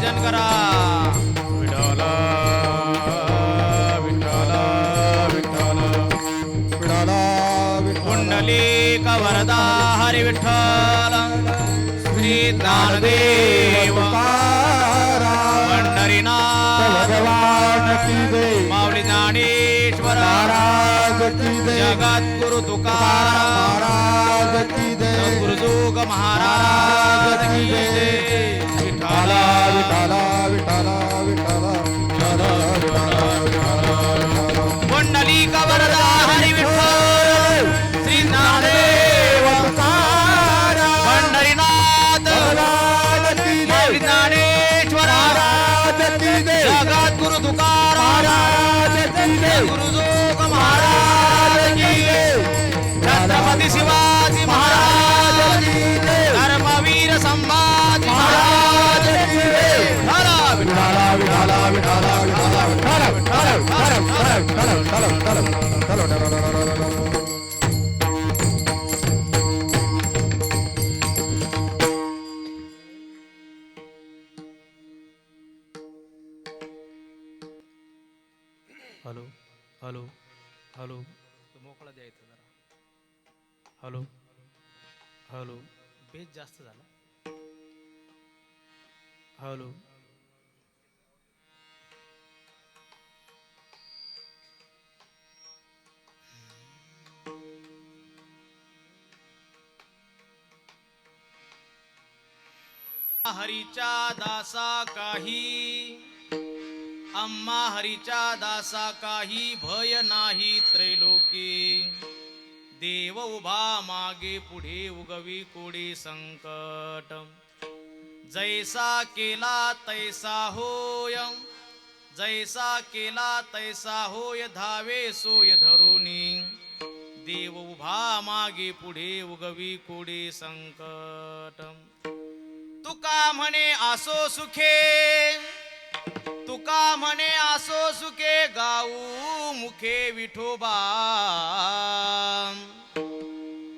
भजन करा. विठ्ठल विठ्ठल विठ्ठल विठ्ठल पुंडलिक वरदा हरी विठ्ठल. श्री ज्ञानदेव पंढरीनाथ भगवान की जय. माऊली ज्ञानेश्वर महाराज की जय. जगद्गुरु तुकाराम महाराज की जय. गुरुजोग महाराज की जय. विठ्ठल विठ्ठल विठ्ठल विठ्ठल विठ्ठल विठ्ठल पुंडलिक वरदा हरी विठ्ठल. श्री ज्ञानदेव पंढरीनाथ माऊली ज्ञानेश्वर जगद्गुरु तुकाराम गुरुजोग महाराज की जय. छत्रपती शिवाजी महाराज की जय. धर्मवीर संभाजी महाराज की जय. Vitthal Vitthal Vitthal Vitthal Vitthal hello hello hello मोकळा द्यायचं जरा. हॅलो हॅलो बेस जास्त झाला. हॅलो हरीच्या दासा काही आम्हा हरीच्या दासा काही भय नाही त्रैलोकी. देव उभा मागे पुढे उगवी कोडी संकट. जैसा केला तैसा होय जैसा केला तैसा होय धावे सोय धरुनी. देव उभा मागे पुढे उगवी कोडी संकट. तुका म्हणे आसो सुखे तुका म्हणे आसो सुखे गाऊ मुखे विठोबा.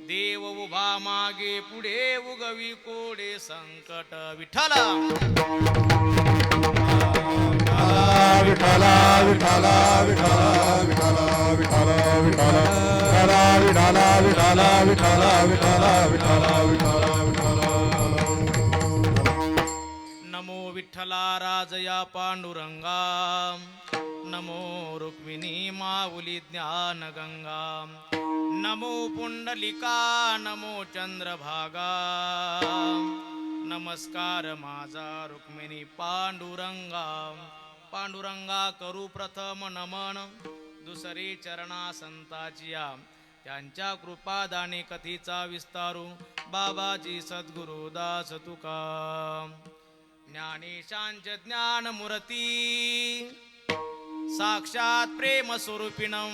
देव उभा मागे पुढे उगवी कोडे संकट. विठ्ठल विठ्ठल विठ्ठल विठ्ठल विठ्ठल विठ्ठल विठ्ठल विठ्ठल विठ्ठल विठ्ठल विठ्ठल विठ्ठल विठ्ठल नमो विठ्ठला राजया पांडुरंगा. नमो रुक्मिणी माऊली ज्ञान गंगा. नमो पुंडलिका नमो चंद्रभागा. नमस्कार माझा रुक्मिणी पांडुरंगा. पांडुरंगा करू प्रथम नमन दुसरे चरणा संताचिया. त्यांच्या कृपादाने कथीचा विस्तारू बाबाजी सद्गुरु दास तुका. ज्ञानेशांचे ज्ञान मूर्ती साक्षात प्रेम स्वरूपिणं.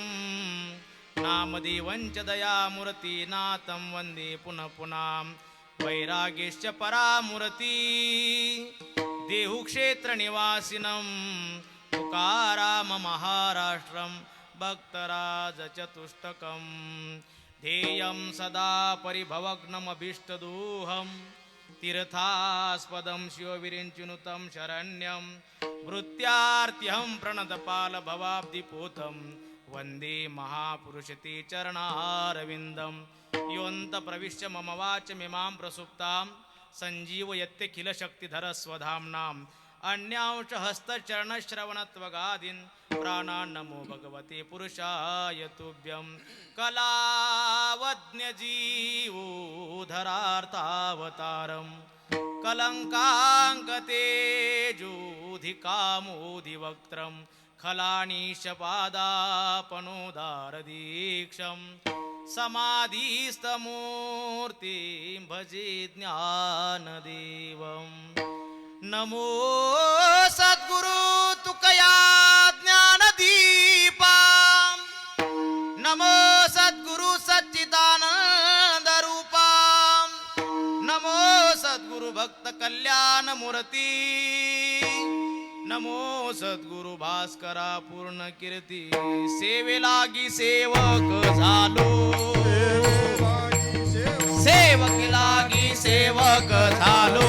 नामदेवंच दया मूर्ती नाथं वंदे पुनः पुनः. वैराग्यश्च परामूर्ती देहु क्षेत्र निवासिनं. तुकाराम महाराष्ट्रं भक्तराज चतुष्टकं. ध्येयं सदा परिभवग्नमभीष्टदोहम्. तीर्थास्पदं शिवविरिञ्चिनुतं शरण्यं. वृत्त्यार्त्यहं प्रणतपाल भवाब्धिपोतं. वन्दे महापुरुषते चरणारविन्दं. योऽन्त प्रविश्य मम वाचमिमां प्रसुप्तां. सञ्जीवयत्यखिलशक्तिधर स्वधाम्नाम्. अन्यांश हस्तचरणश्रवणत्वगादीन् प्राणान् नमो भगवते पुरुषाय तुभ्यं. कलावज्ञजीवोधरार्थावतारं कलङ्काङ्कतेजोधिकामोधिवक्त्रं. खलानीशपादापनोदारदीक्षं. समाधिस्थमूर्तिं भजे ज्ञानदेवम्. नमो सद्गुरु तुकया ज्ञानदीपा. नमो सद्गुरु सच्चिदानंद रूपा. नमो सद्गुरु भक्त कल्याण मूर्ती. नमो सद्गुरु भास्करा पूर्ण कीर्ती. सेवेलागी सेवक झालो सेवकी लागी सेवक झालो.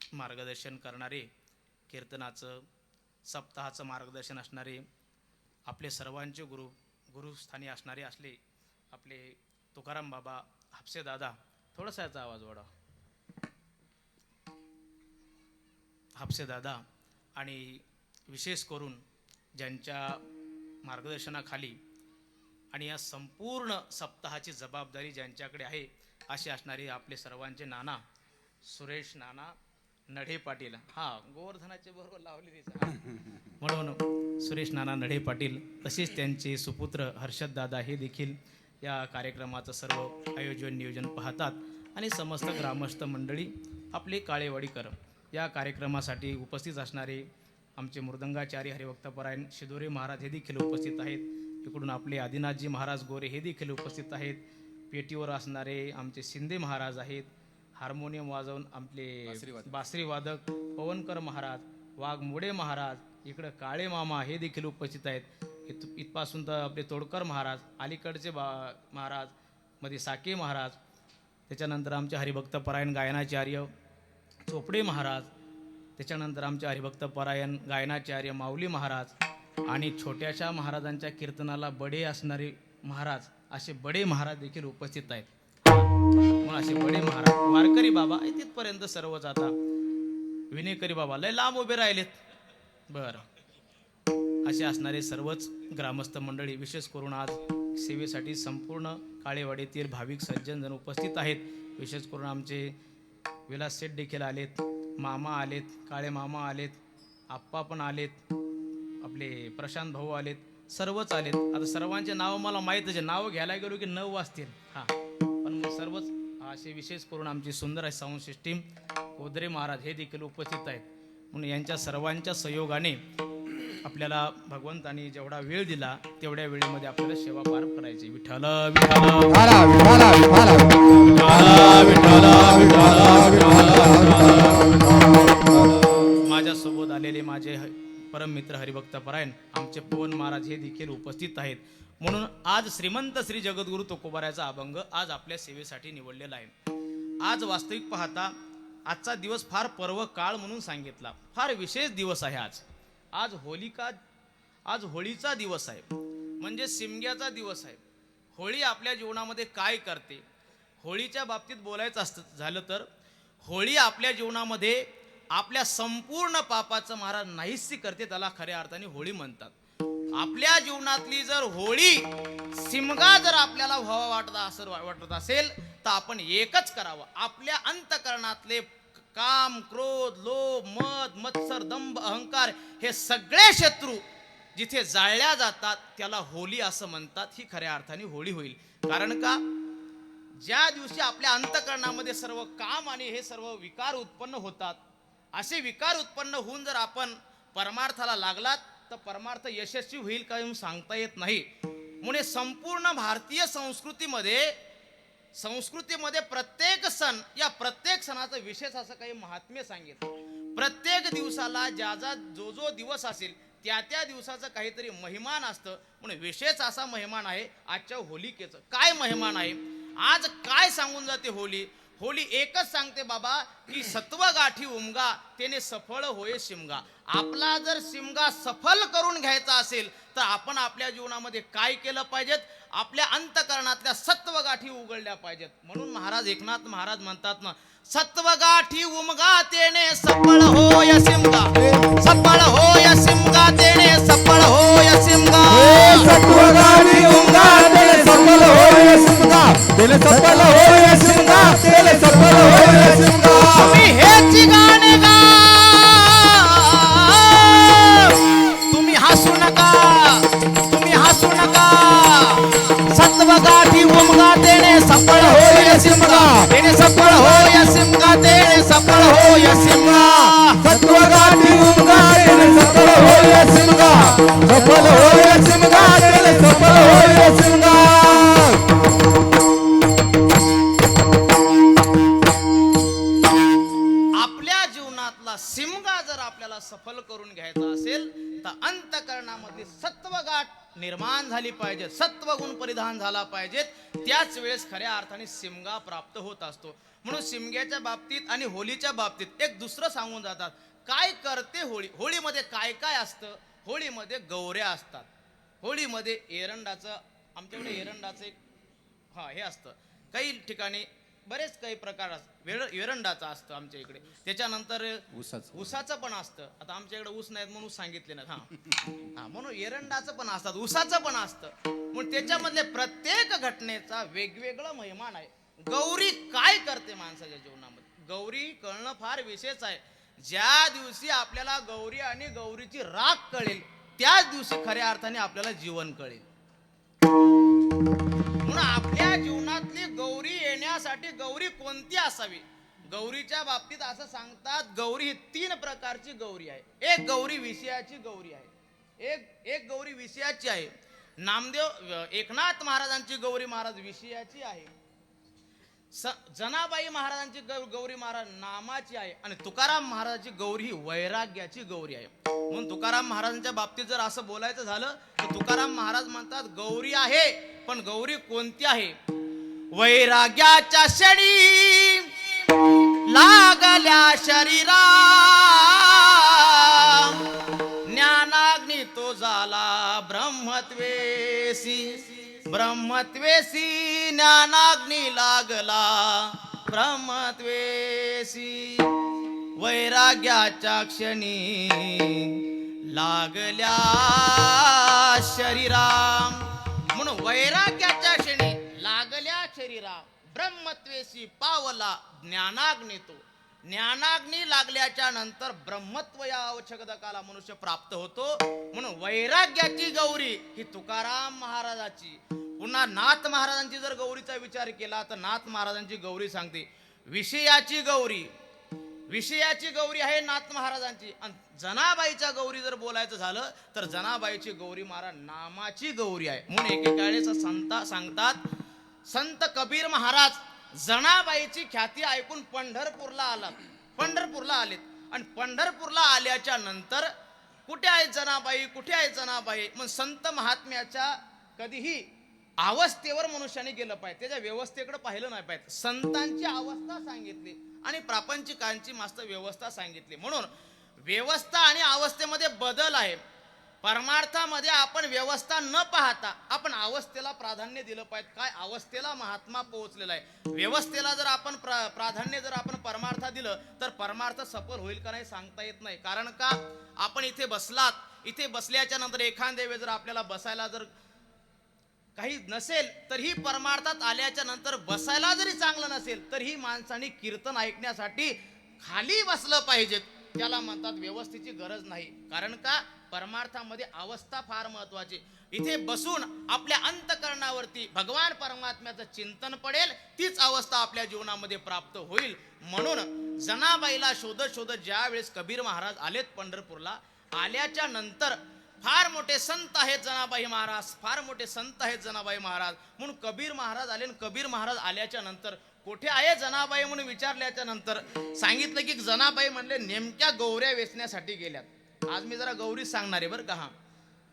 मार्गदर्शन करणारे, कीर्तनाचं सप्ताहाचं मार्गदर्शन असणारे, आपले सर्वांचे गुरुस्थानी असणारे असले आपले तुकाराम बाबा हापसे दादा, थोडासा याचा आवाज वाढवा, हापसे दादा, आणि विशेष करून ज्यांच्या मार्गदर्शनाखाली आणि या संपूर्ण सप्ताहाची जबाबदारी ज्यांच्याकडे आहे असे असणारे आपले सर्वांचे नाना सुरेश नाना नढे पाटील, गोवर्धनाचे बरोबर लावले म्हणून सुरेश नाना नढे पाटील, तसेच त्यांचे सुपुत्र हर्षद दादा हे देखील या कार्यक्रमाचं सर्व आयोजन नियोजन पाहतात आणि समस्त ग्रामस्थ मंडळी आपले काळेवाडीकर या कार्यक्रमासाठी उपस्थित असणारे आमचे मृदंगाचार्य हरिभक्तपरायण शिदोरे महाराज हे देखील उपस्थित आहेत. इकडून आपले आदिनाथजी महाराज गोरे हे देखील उपस्थित आहेत. पेटीवर असणारे आमचे शिंदे महाराज आहेत. हार्मोनियम वाजवून आपले बासरी वादक पवनकर महाराज, वाघमोडे महाराज, इकडं काळे मामा हे देखील उपस्थित आहेत. इथपासून तर आपले तोडकर महाराज, अलीकडचे महाराज मध्ये साके महाराज, त्याच्यानंतर आमचे हरिभक्तपरायण गायनाचार्य चोपडे महाराज, त्याच्यानंतर आमचे हरिभक्तपरायण गायनाचार्य माऊली महाराज आणि छोट्याशा महाराजांच्या कीर्तनाला बडे असणारे महाराज, असे बडे महाराज देखील उपस्थित आहेत. मग असे बडे महाराज, वारकरी बाबा तिथपर्यंत सर्वच आता विनेकरी बाबा लय लांब उभे राहिलेत. बरं, असे असणारे सर्वच ग्रामस्थ मंडळी, विशेष करून आज सेवेसाठी संपूर्ण काळेवाडीतील भाविक सज्जन जण उपस्थित आहेत. विशेष करून आमचे विलास शेठ देखील आलेत, मामा आलेत, काळे मामा आलेत, आप्पा पण आलेत, आपले प्रशांत भाऊ आलेत, सर्वच आलेत. आता सर्वांचे नाव मला माहीतच आहे, नाव घ्यायला गेलो की 9 वाजतील. पण मग सर्वच असे विशेष करून आमची सुंदर अशी साऊंड सिस्टीम कोदरे महाराज हे देखील उपस्थित आहेत. म्हणून यांच्या सर्वांच्या सहयोगाने आपल्याला भगवंतानी जेवढा वेळ दिला तेवढ्या वेळेमध्ये आपल्याला सेवा पार करायची. विठ्ठल माझ्यासोबत आलेले माझे परम मित्र हरिभक्तपरायण आमचे पवन महाराज हे देखील उपस्थित आहेत. म्हणून आज श्रीमंत श्री जगद्गुरु तुकोबारायाचा अभंग आज आपल्या सेवेसाठी निवडलेला आहे. आज वास्तविक पाहता आजचा दिवस फार पर्व काळ म्हणून सांगितला, फार विशेष दिवस आहे. आज होळीचा दिवस आहे, म्हणजे शिमग्याचा दिवस आहे. होळी आपल्या जीवनामध्ये काय करते, होळीच्या बाबतीत बोलायचं झालं तर होळी आपल्या जीवनामध्ये आपल्या संपूर्ण पापाचं महाराज नाहीसी करते, त्याला खऱ्या अर्थाने होळी म्हणतात. आपल्या जीवनातली जर होळी शिमगा जर आपल्याला व्हावा वाटत असेल तर आपण एकच करावं, आपल्या अंतकरणातले काम, क्रोध, लोभ, मद, मत्सर, दंभ, अहंकार हे सगळे शत्रू जिथे जाळल्या जातात त्याला होळी असं म्हणतात. ही खऱ्या अर्थाने होळी होईल. कारण का, ज्या दिवशी आपल्या अंतकरणामध्ये सर्व काम आणि हे सर्व विकार उत्पन्न होतात, असे विकार उत्पन्न होऊन जर आपण परमार्थाला लागलात तर परमार्थ यशस्वी होईल का म्हणून सांगता येत नाही. म्हणून संपूर्ण भारतीय संस्कृतीमध्ये प्रत्येक सण, या प्रत्येक सणाचं विशेष असं काही महात्म्य सांगितलं. प्रत्येक दिवसाला ज्याचा जो दिवस असेल त्या दिवसाचं काहीतरी महिमान असतं. म्हणून विशेष असा महिमान आहे आजच्या होलिकेचं. काय महिमान आहे, आज काय सांगून जाते होळी? होळी एकच सांगते बाबा की सत्व गाठी उमगा तेने सफळ होय शिमगा. आपला जर शिमगा सफल करून घ्यायचा असेल तर आपण आपल्या जीवनामध्ये काय केलं पाहिजेत, आपल्या अंतकरणातल्या सत्व गाठी उघडल्या पाहिजेत. म्हणून महाराज एकनाथ महाराज म्हणतात ना, सत्व गाठी उमगा तेने सफळ होय शिमगा, सफळ होय शिमगा तेने सफळ होय शिमगा. सत्व गाठी उमगा तेने सफळ होय शिमगा, तेने सफळ होय शिमगा, तेने सफळ होय शिमगा. तुम्ही हेच गाणे गा, तुम्ही हसू नका, तुम्ही हसू नका. सत्व गाठी उमगा तेने सफळ होय शिमगा, तेने सफळ होय शिमगा, तेने सफळ होय शिमगा. सत्व गाठी उमगा तेने सफळ होय शिमगा, सफळ होय शिमगा, तेने सफळ होय शिमगा. आपल्या जीवनातला शिमगा जर आपल्याला सफल करून घ्यायचा असेल तर अंतकरणामध्ये सत्वगाठ निर्माण झाली पाहिजे, सत्वगुण परिधान झाला पाहिजेत, त्याच वेळेस खऱ्या अर्थाने शिमगा प्राप्त होत असतो. म्हणून शिमग्याच्या बाबतीत आणि होळीच्या बाबतीत एक दुसरं सांगून जातात. काय करते होळी? होळीमध्ये काय काय असतं? होळीमध्ये गौऱ्या असतात. होळीमध्ये एरंडाचं, आमच्याकडे एरंडाचं एक हे असतं. काही ठिकाणी बरेच काही प्रकार असतात. एरंडाचं असतं आमच्या इकडे. त्याच्यानंतर ऊसाचं पण असतं. आता आमच्या इकडे ऊस नाहीत म्हणून सांगितले ना. म्हणून एरंडाचं पण असतात, ऊसाचं पण असतं. म्हणून त्याच्यामधले प्रत्येक घटनेचा वेगवेगळा महिमान आहे. गौरी काय करते माणसाच्या जीवनामध्ये? गौरी कळणं फार विशेष आहे. ज्या दिवशी आपल्याला गौरी आणि गौरीची राख कळेल, त्याच दिवशी खऱ्या अर्थाने आपल्याला जीवन कळेल. म्हणून आपल्या जीवनातली गौरी येण्यासाठी गौरी कोणती असावी? गौरीच्या बाबतीत असं सांगतात, गौरी ही 3 प्रकारची गौरी आहे. एक गौरी विषयाची गौरी आहे, एक गौरी विषयाची आहे. नामदेव एकनाथ महाराजांची गौरी महाराज विषयाची आहे. जनाबाई महाराजांची गौरी महाराज नामाची आहे. आणि तुकाराम महाराजांची गौरी ही वैराग्याची गौरी आहे. म्हणून तुकाराम महाराजांच्या बाबतीत जर असं बोलायचं झालं तर तुकाराम महाराज म्हणतात, गौरी आहे, पण गौरी कोणती आहे? वैराग्याच्या क्षणी लागल्या शरीरा, ज्ञानाग्नी तो झाला ब्रह्मत्वेसी. ब्रह्मत्वेसी ज्ञानाग्नी लागला ब्रह्मत्वेसी. वैराग्याच्या क्षणी लागल्या शरीरा. म्हणून वैराग्याच्या क्षणी लागल्या शरीरा ब्रह्मत्वेसी पावला ज्ञानाग्नी तो. ज्ञानाग्नी लागल्याच्या नंतर ब्रह्मत्व या अवच्छेदकाला मनुष्य प्राप्त होतो. म्हणून वैराग्याची गौरी ही तुकाराम महाराजाची. पुन्हा नाथ महाराजांची जर गौरीचा विचार केला तर नाथ महाराजांची गौरी सांगते विषयाची गौरी. विषयाची गौरी आहे नाथ महाराजांची. आणि जनाबाईच्या गौरी जर बोलायचं झालं तर जनाबाईची गौरी महाराज नामाची गौरी आहे. म्हणून एकेकाळेस सांगतात संत कबीर महाराज जनाबाईची ख्याती ऐकून पंढरपूरला आलेत. आणि पंढरपूरला आल्याच्या नंतर कुठे आहे जनाबाई, कुठे आहे जनाबाई? मग संत महात्म्याच्या कधीही अवस्थेवर मनुष्याने गेलं पाहिजे, त्याच्या व्यवस्थेकडे पाहिलं नाही पाहिजे. संतांची अवस्था सांगितली आणि प्रापंचिकांची मस्त व्यवस्था सांगितली. म्हणून व्यवस्था आणि अवस्थेमध्ये बदल आहे. परमार्थामध्ये आपण व्यवस्था न पाहता आपण अवस्थेला प्राधान्य दिलं पाहिजे. काय अवस्थेला महात्मा पोहोचलेला आहे. व्यवस्थेला जर आपण प्राधान्य जर आपण परमार्थात दिलं तर परमार्थ सफल होईल का नाही सांगता येत नाही. कारण का आपण इथे बसलात, इथे बसल्याच्या नंतर एखाद्या वेळेस जर आपल्याला बसायला जर काही नसेल तर ही परमार्थात आल्याच्या नंतर बसायला जरी चांगलं नसेल तर ही माणसाने कीर्तन ऐकण्यासाठी खाली बसलं पाहिजे. त्याला म्हणतात व्यवस्थेची गरज नाही. कारण का परमार्थामध्ये अवस्था फार महत्वाची. इथे बसून आपल्या अंतकरणावरती भगवान परमात्म्याचं चिंतन पडेल, तीच अवस्था आपल्या जीवनामध्ये प्राप्त होईल. म्हणून जनाबाईला शोधत शोधत ज्या वेळेस कबीर महाराज आलेत पंढरपूरला, आल्याच्या नंतर फार मोठे संत आहेत जनाबाई महाराज, फार मोठे संत आहेत जनाबाई महाराज. म्हणून कबीर महाराज आले. कबीर महाराज आल्याच्या नंतर कुठे आहे जनाबाई म्हणून विचारल्याच्या नंतर सांगितलं की जनाबाई म्हणले नेमक्या गौऱ्या वेचण्यासाठी गेल्यात. आज मी जरा गौरी सांगणार आहे बरं का.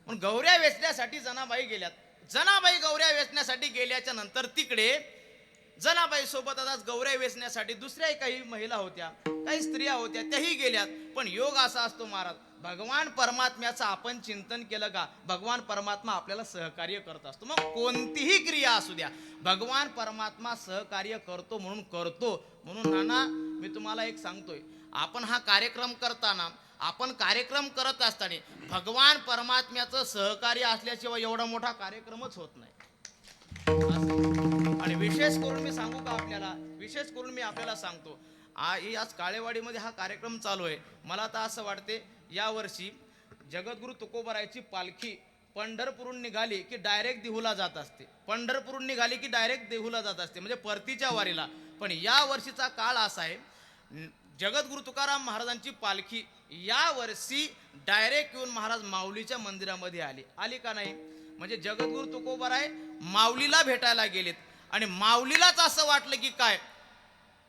पण गौऱ्या वेचण्यासाठी जनाबाई गेल्यात. जनाबाई गौऱ्या वेचण्यासाठी गेल्याच्या नंतर तिकडे जनाबाई सोबत आता गौऱ्या वेचण्यासाठी दुसऱ्या काही महिला होत्या, काही स्त्रिया होत्या, त्याही गेल्यात. पण योग असा असतो महाराज, भगवान परमात्म्याचं आपण चिंतन केलं का भगवान परमात्मा आपल्याला सहकार्य करत असतो. मग कोणतीही क्रिया असू द्या भगवान परमात्मा सहकार्य करतो म्हणून करतो. म्हणून नाना मी तुम्हाला एक सांगतोय, आपण हा कार्यक्रम करताना, आपण कार्यक्रम करत असताना भगवान परमात्म्याचं सहकार्य असल्याशिवाय एवढा मोठा कार्यक्रमच होत नाही. आणि विशेष करून मी सांगू का आपल्याला, विशेष करून मी आपल्याला सांगतो, आज काळेवाडीमध्ये हा कार्यक्रम चालू आहे. मला तर असं वाटते यावर्षी जगद्गुरु तुकोबारायची पालखी पंढरपूरहून निघाली की डायरेक्ट देहूला जात असते. पंढरपूरहून निघाली की डायरेक्ट देहूला जात असते, म्हणजे परतीच्या वारीला. पण या वर्षीचा काळ असा आहे, जगद्गुरु तुकाराम महाराजांची पालखी या वर्षी डायरेक्ट येऊन महाराज माऊलीच्या मंदिरामध्ये आली का नाही? म्हणजे जगद्गुरु तुकोबाराय माऊलीला भेटायला गेलेत आणि माऊलीलाच असं वाटलं की काय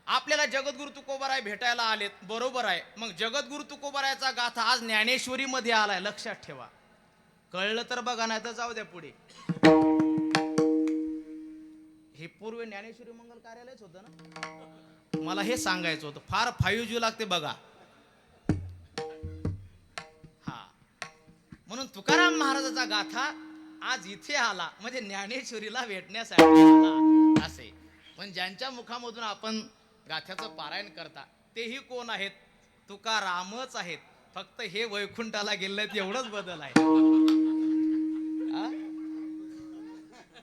आपल्याला जगद्गुरु तुकोबाराय भेटायला आलेत. बरोबर आहे. मग जगद्गुरु तुकोबारायचा गाथा आज ज्ञानेश्वरी मध्ये आलाय, लक्षात ठेवा. कळलं तर बघा, नाही तर जाऊ द्या पुढे. हे पूर्व ज्ञानेश्वरी मंगल कार्यालयच होतं ना. मला हे सांगायचं होतं, फार 5G लागते बघा. हा, म्हणून तुकाराम महाराजाचा गाथा आज इथे आला म्हणजे ज्ञानेश्वरीला भेटण्यासाठी आला असे. पण ज्यांच्या मुखामधून आपण गाथ्याचं पारायण करता तेही कोण आहेत? तुकारामच आहेत. फक्त हे वैकुंठाला गेले एवढंच बदल आहे.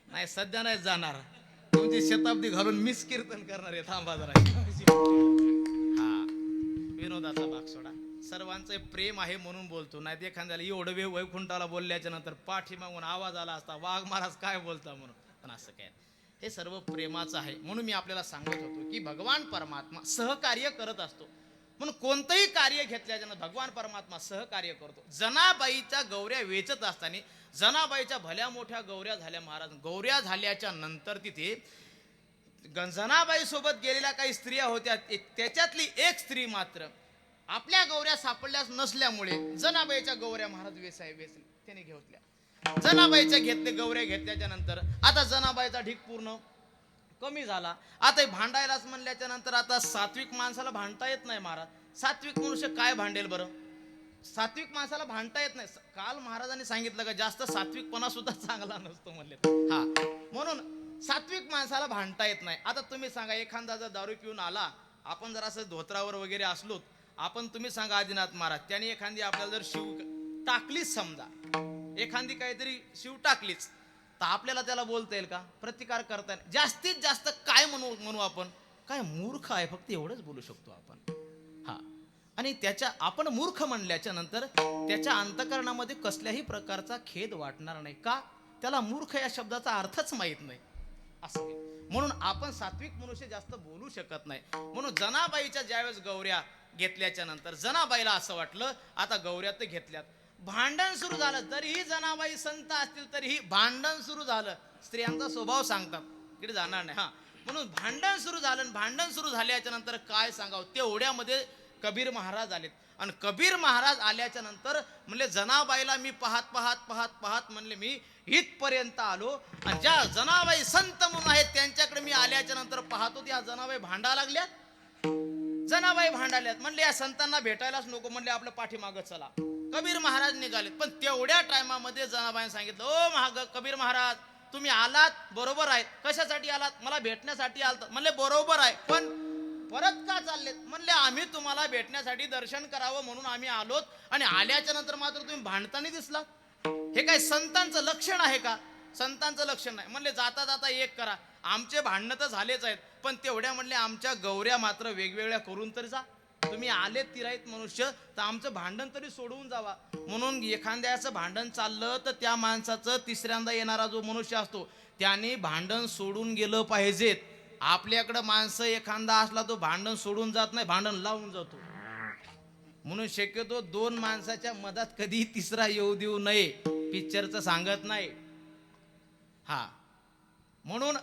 नाही सध्या नाही जाणार, तुमची शताब्दी घालून मिस कीर्तन करणार आहे. थांबा जरा. हा, विनोदाचा भाग सोडा. सर्वांचं प्रेम आहे म्हणून बोलतो, नाही ते एखाद्याला एवढं वेळ वैकुंठाला बोलल्याच्या नंतर पाठीमागून आवाज आला असता, वाघ महाराज काय बोलता म्हणून. पण असं काय, हे सर्व प्रेमाचं आहे. म्हणून मी आपल्याला सांगत होतो की भगवान परमात्मा सहकार्य करत असतो. म्हणून कोणतंही कार्य घेतल्याच्या नंतर भगवान परमात्मा सहकार्य करतो. जनाबाईच्या गौऱ्या वेचत असताना जनाबाईच्या भल्या मोठ्या गौऱ्या झाल्या. महाराज गौऱ्या झाल्याच्या नंतर तिथे जनाबाई सोबत गेलेल्या काही स्त्रिया होत्या. त्याच्यातली एक स्त्री मात्र आपल्या गौऱ्या सापडल्यास नसल्यामुळे जनाबाईच्या गौऱ्या महाराज वेचले, त्याने घेतल्या. जनाबाईच्या गौऱ्या घेतल्याच्या नंतर आता जनाबाईचा ढीक पूर्ण कमी झाला. आता भांडायलाच म्हणल्याच्या नंतर आता सात्विक माणसाला भांडता येत नाही. महाराज सात्विक मनुष्य काय भांडेल बरं? सात्विक माणसाला भांडता येत नाही. काल महाराजांनी सांगितलं का जास्त सात्विकपणा सुद्धा चांगला नसतो म्हणले. हा, म्हणून सात्विक माणसाला भांडता येत नाही. आता तुम्ही सांगा, एखादा जर दारू पिऊन आला, आपण जर असं धोत्रावर वगैरे असलो, आपण तुम्ही सांगा आदिनाथ महाराज, त्याने एखादी आपल्याला जर शिव टाकलीच, समजा एखादी काहीतरी शिव टाकलीच, तर आपल्याला त्याला बोलता येईल का? प्रतिकार करता येईल? जास्तीत जास्त काय म्हणू आपण? काय मूर्ख आहे, फक्त एवढंच बोलू शकतो आपण. हा, आणि त्याच्या आपण मूर्ख म्हणल्याच्या नंतर त्याच्या अंतःकरणामध्ये कसल्याही प्रकारचा खेद वाटणार नाही. का? त्याला मूर्ख या शब्दाचा अर्थच माहित नाही असं. म्हणून आपण सात्विक मनुष्य जास्त बोलू शकत नाही. म्हणून जनाबाईच्या ज्यावेळेस गौऱ्या घेतल्याच्या नंतर जनाबाईला असं वाटलं आता गौऱ्या तर घेतल्यात, भांडण सुरू झालं. तरीही जनाबाई संत असतील तरीही भांडण सुरू झालं. स्त्रियांचा स्वभाव सांगतात, इकडे जाणार नाही. हा, म्हणून भांडण सुरू झालं. भांडण सुरू झाल्याच्या नंतर काय सांगावं, तेवढ्यामध्ये कबीर महाराज आलेत. आणि कबीर महाराज आल्याच्या नंतर म्हणले जनाबाईला मी पाहत म्हणले मी इथपर्यंत आलो. आणि ज्या जनाबाई संत म्हणून आहेत त्यांच्याकडे मी आल्याच्या नंतर पाहतो त्या जनाबाई भांडा लागल्यात. जनाबाई भांडाल्यात. म्हणले या संतांना भेटायलाच नको, म्हणले आपलं पाठीमागं चला. कबीर महाराज निघालेत. पण तेवढ्या टायमामध्ये जनाबाईने सांगितलं, ओ कबीर महाराज, तुम्ही आलात बरोबर आहे. कशासाठी आलात? मला भेटण्यासाठी आलात. म्हणले बरोबर आहे, पण परत का चाललेत? म्हणले आम्ही तुम्हाला भेटण्यासाठी दर्शन करावं म्हणून आम्ही आलोत, आणि आल्याच्या नंतर मात्र तुम्ही भांडताना दिसलात. हे काय संतांचं लक्षण आहे का? संतांचं लक्षण नाही. म्हणले जाता जाता एक करा, आमचे भांडणं तर झालेच आहेत, पण तेवढ्या म्हणले आमच्या गौऱ्या मात्र वेगवेगळ्या करून तरी जा. तुम्ही आले तिराईत मनुष्य, तर आमचं भांडण तरी सोडवून जावा. म्हणून एखाद्याचं भांडण चाललं तर त्या माणसाचं तिसऱ्यांदा येणारा जो मनुष्य असतो त्याने भांडण सोडून गेलं पाहिजेत. आपल्याकडं माणसं एखादा असला तो भांडण सोडून जात नाही, भांडण लावून जातो. म्हणून शक्यतो दोन माणसाच्या मधात कधी तिसरा येऊ देऊ नये, पिक्चरचं सांगत नाही. हा, म्हणून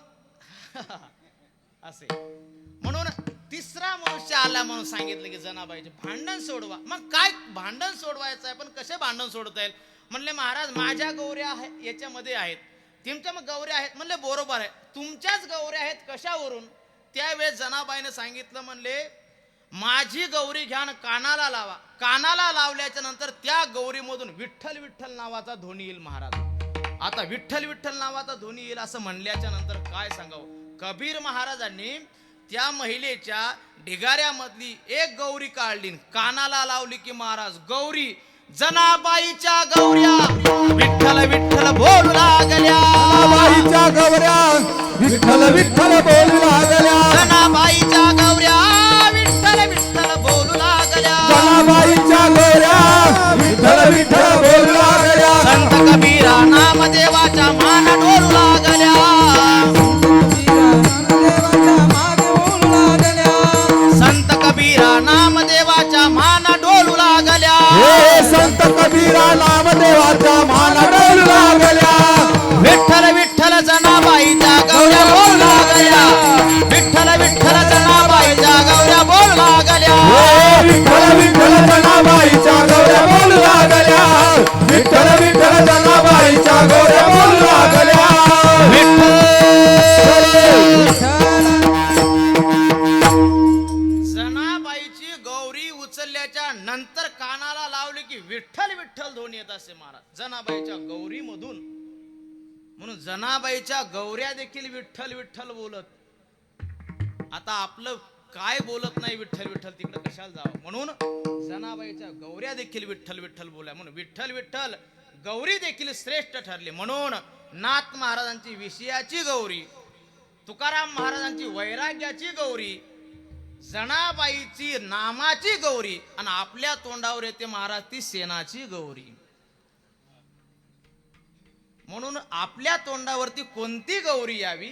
असे म्हणून तिसरा मनुष्य आला म्हणून सांगितलं की जनाबाईचे भांडण सोडवा. मग काय भांडण सोडवायचं आहे, पण कसे भांडण सोडता येईल? म्हणले महाराज माझ्या गौऱ्या याच्यामध्ये आहेत, तुमच्या मग गौऱ्या आहेत. म्हणले बरोबर आहे, तुमच्याच गौऱ्या आहेत, कशावरून? त्यावेळेस जनाबाईने सांगितलं, म्हणले माझी गौरी घ्या कानाला लावा. कानाला लावल्याच्या नंतर त्या गौरीमधून विठ्ठल विठ्ठल नावाचा ध्वनी येईल. महाराज आता विठ्ठल विठ्ठल नावाचा ध्वनी येईल असं म्हणल्याच्या नंतर काय सांगावं, कबीर महाराजांनी त्या महिलेच्या ढिगाऱ्यामधली एक गौरी काढली, कानाला लावली की महाराज गौरी जनाबाईच्या गौऱ्या विठ्ठल विठ्ठल बोलू लागल्या. जनाबाईच्या गौऱ्या विठ्ठल विठ्ठल बोलू लागल्या. जनाबाईच्या गौऱ्या विठ्ठल विठ्ठल बोलू लागल्या. जनाबाईच्या गौऱ्या विठ्ठल विठ्ठल बोलू लागल्या. संत कबीरा नामदेवाच्या मान डोलू लागल्या. संत कबीरा नामदेवाच्या मान डोलू लागल्या. संत कबीरा नामदेवाच्या मान डोलू लागल्या. विठ्ठल विठ्ठल जनाबाईच्या गौऱ्या बोलू लागल्या. विठ्ठल विठ्ठल जनाबाईच्या गौऱ्या बोलू लागल्या. विठ्ठल विठ्ठल जनाबाईच्या गौऱ्या बोलू लागल्या. विठ्ठल विठ्ठल जनाबाईच्या कानाला लावले की विठ्ठल विठ्ठल ध्वनी येत असे महाराज जनाबाईच्या गौरी मधून. म्हणून जनाबाईच्या गौऱ्या देखील विठ्ठल विठ्ठल बोलत. आता आपलं काय बोलत नाही विठ्ठल विठ्ठल तिकडे कशाला जावं, म्हणून जनाबाईच्या गौऱ्या देखील विठ्ठल विठ्ठल बोला. म्हणून विठ्ठल विठ्ठल गौरी देखील श्रेष्ठ ठरली. म्हणून नाथ महाराजांची विषयाची गौरी, तुकाराम महाराजांची वैराग्याची गौरी, जनाबाईची नामाची गौरी आणि आपल्या तोंडावर येते महाराज ती सेनाची गौरी. म्हणून आपल्या तोंडावरती कोणती गौरी यावी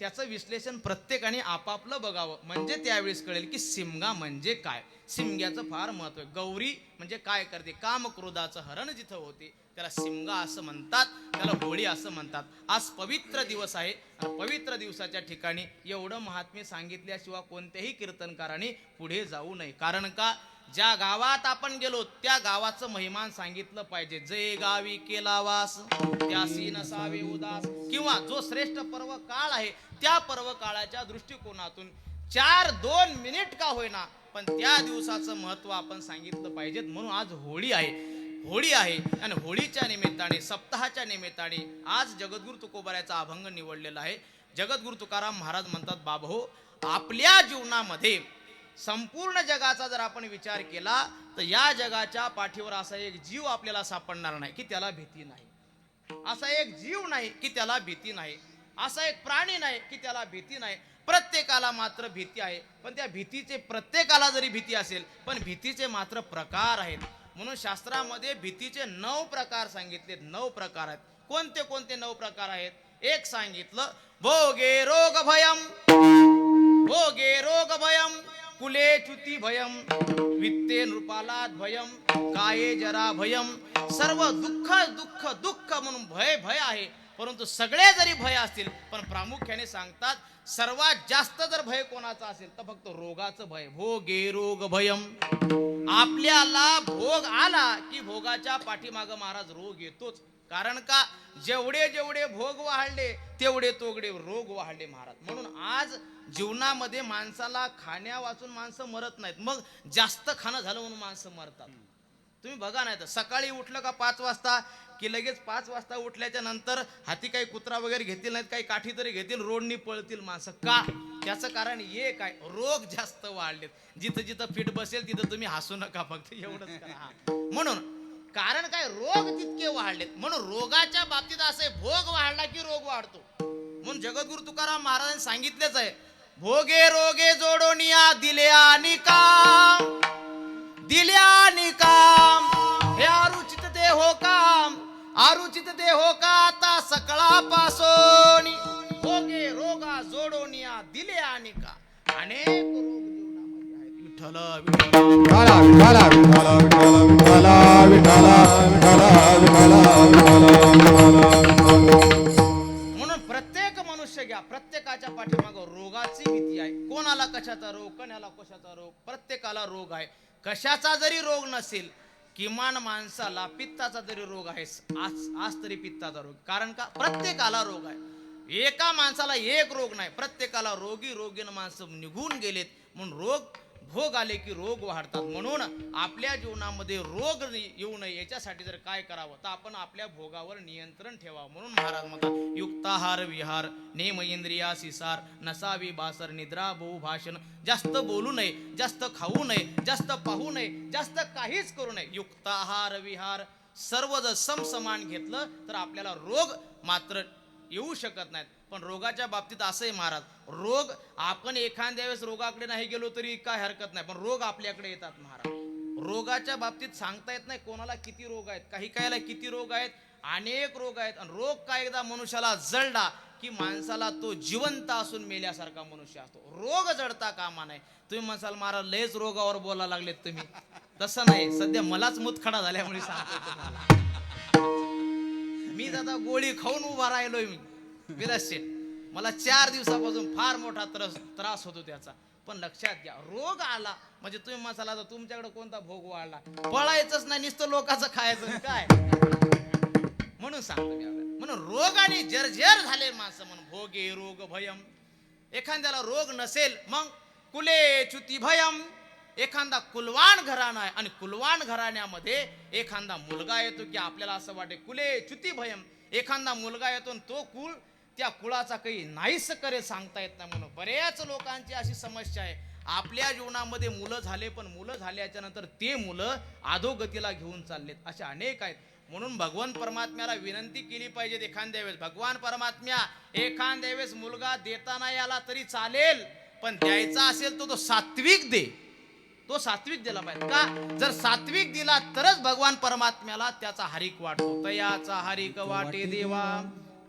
त्याचं विश्लेषण प्रत्येकाने आपापलं बघावं, म्हणजे त्यावेळेस कळेल की शिमगा म्हणजे काय. शिमग्याचं फार महत्व आहे. गौरी म्हणजे काय करते, काम क्रोधाचं हरण जिथं होते त्याला शिमगा असं म्हणतात, त्याला होळी असं म्हणतात. आज पवित्र दिवस आहे आणि पवित्र दिवसाच्या ठिकाणी एवढं महात्म्य सांगितल्याशिवाय कोणत्याही कीर्तनकाराने पुढे जाऊ नये. कारण का, ज्या गावात आपण गेलो त्या गावाचं महिमान सांगितलं पाहिजे. जे गावी केला वास त्यासी नसावे उदास, किंवा जो श्रेष्ठ पर्व काळ आहे त्या पर्व काळाच्या दृष्टिकोनातून 4-2 मिनिट का होईना पण त्या दिवसाचं महत्व आपण सांगितलं पाहिजे. म्हणून आज होळी आहे आणि होळीच्या निमित्ताने, सप्ताहाच्या निमित्ताने आज जगद्गुरु तुकोबारायचा अभंग निवडलेला आहे. जगद्गुरु तुकाराम महाराज म्हणतात, बाबहो, आपल्या जीवनामध्ये संपूर्ण जगाचा जर आपण विचार केला तर या जगाच्या पाठीवर असा एक जीव आपल्याला सापडणार नाही की त्याला भीती नाही. असा एक जीव नाही की त्याला भीती नाही. असा एक प्राणी नाही की त्याला भीती नाही. प्रत्येकाला मात्र भीती आहे. पण त्या भीतीचे, प्रत्येकाला जरी भीती असेल पण भीतीचे मात्र प्रकार आहेत. म्हणून शास्त्रामध्ये भीतीचे 9 प्रकार सांगितलेत. 9 प्रकार आहेत. कोणते कोणते 9 प्रकार आहेत? एक सांगितलं, भोगे रोग भयम, भोगे रोग भयम, कुले च्युती भयम, वित्ते नृपालाद भयम, काये जरा भयम. सर्व दुःख दुःख दुःख म्हणून भय आहे. परंतु सगळे जरी भय असतील पण प्रामुख्याने सांगतात सर्वात जास्त जर भय कोणाचा असेल तर फक्त रोगाचं भय. भोगे रोग भयम. आपल्याला भोग आला की भोगाच्या पाठीमागं महाराज रोग येतोच. कारण का, जेवढे जेवढे भोग वाढले तेवढे तोगडे रोग वाढले महाराज. म्हणून आज जीवनामध्ये माणसाला खाण्या वाचून माणसं मरत नाहीत, मग जास्त खाणं झालं म्हणून माणसं मरतात. तुम्ही बघा, नाही तर सकाळी उठलं का 5 वाजता की लगेच 5 वाजता उठल्याच्या नंतर हाती काही कुत्रा वगैरे घेतील, नाहीत काही काठी तरी घेतील, रोडनी पळतील माणसं. का? त्याचं कारण एक आहे, रोग जास्त वाढलेत. जिथं जिथं फिट बसेल तिथं तुम्ही हसू नका, फक्त एवढंच करा. म्हणून कारण काय, रोग तितके वाढलेत. म्हणून रोगाच्या बाबतीत असे, भोग वाढला की रोग वाढतो. म्हणून जगद्गुरु तुकाराम महाराजांनी सांगितलेच आहे, भोगे रोगे जोडोनिया दिल्या निकाम, दिल्या निकाम, हे आरुचित देहो काम, आरुचित देहो का आता सकळापासून, भोगे रोगा जोडोनिया दिल्या निकाम. अनेक रोग जीवनामध्ये आहेत. विठ्ठल विठाला विठाला विठाला विठाला विठाला विठाला विठाला. म्हणून प्रत्येक मनुष्य घ्या, प्रत्येकाच्या पाठीमागं रोगाची भीती आहे. कोणाला कशाचा रोग, कण्याला कशाचा रोग, प्रत्येकाला रोग आहे. कशाचा जरी रोग नसेल, किमान माणसाला पित्ताचा जरी रोग आहे, आज तरी पित्ताचा रोग. कारण का, प्रत्येकाला रोग आहे. एका माणसाला एक रोग नाही, प्रत्येकाला रोगीन माणसं निघून गेलेत. म्हणून रोग, भोग आले की रोग वाढतात. म्हणून आपल्या जीवनामध्ये रोग येऊ नये याच्यासाठी जर काय करावं तर आपण आपल्या भोगावर नियंत्रण ठेवावं. म्हणून महाराज म्हणतात, युक्ताहार विहार, नेम इंद्रिया सिसार, नसावी बासर, निद्रा बहु भाषण. जास्त बोलू नये, जास्त खाऊ नये, जास्त पाहू नये, जास्त काहीच करू नये. युक्ताहार विहार, सर्व जर समसमान घेतलं तर आपल्याला रोग मात्र येऊ शकत नाहीत. पण रोगाच्या बाबतीत असं आहे महाराज, रोग आपण एखाद्या वेळेस रोगाकडे नाही गेलो तरी काय हरकत नाही, पण रोग आपल्याकडे येतात महाराज. रोगाच्या बाबतीत सांगता येत नाही कोणाला किती रोग आहेत, काही कायला किती रोग आहेत, अनेक रोग आहेत. आणि रोग काय एकदा मनुष्याला जळला की माणसाला तो जिवंत असून मेल्यासारखा मनुष्य असतो. रोग जडता कामा नाही. तुम्ही म्हणसाल महाराज लयच रोगावर बोलायला लागलेत तुम्ही, तसं नाही. सध्या मलाच मुतखडा झाल्यामुळे सांगतो तुम्हाला. मी दादा गोळी खाऊन उभा राहिलोय मी विलास. मला 4 दिवसापासून फार मोठा त्रास होतो त्याचा. पण लक्षात घ्या, रोग आला म्हणजे तुम्ही मसाला तुमच्याकडे कोणता भोग वाढला, पळायचंच नाही, नुसतं लोकांचं खायचं काय. म्हणून सांगतो मी आपल्याला. म्हणून रोगाने जर्जर झाले माणसं. म्हणून भोगे रोग भयम. एखाद्याला रोग नसेल मग कुले च्युती भयम, एखादा कुलवान घराणा आहे आणि कुलवान घराण्यामध्ये एखादा मुलगा येतो की आपल्याला असं वाटे कुले च्युती भयम, एखादा मुलगा येतो आणि तो कुल त्या कुळाचा काही नाहीस करे सांगता येत नाही. म्हणून बऱ्याच लोकांची अशी समस्या आहे, आपल्या जीवनामध्ये मुलं झाले पण मुलं झाल्याच्या नंतर ते मुलं अधोगतीला घेऊन चाललेत, असे अनेक आहेत. म्हणून भगवान परमात्म्याला विनंती केली पाहिजे एखाद्या वेळेस, भगवान परमात्म्या एखाद्या वेळेस मुलगा देता नाही आला तरी चालेल, पण द्यायचा असेल तो सात्विक दे, तो सात्विक दिला पाहिजे. का? जर सात्विक दिला तरच भगवान परमात्म्याला त्याचा हरिक वाटतो. तयाचा हरिक वाटे देवा,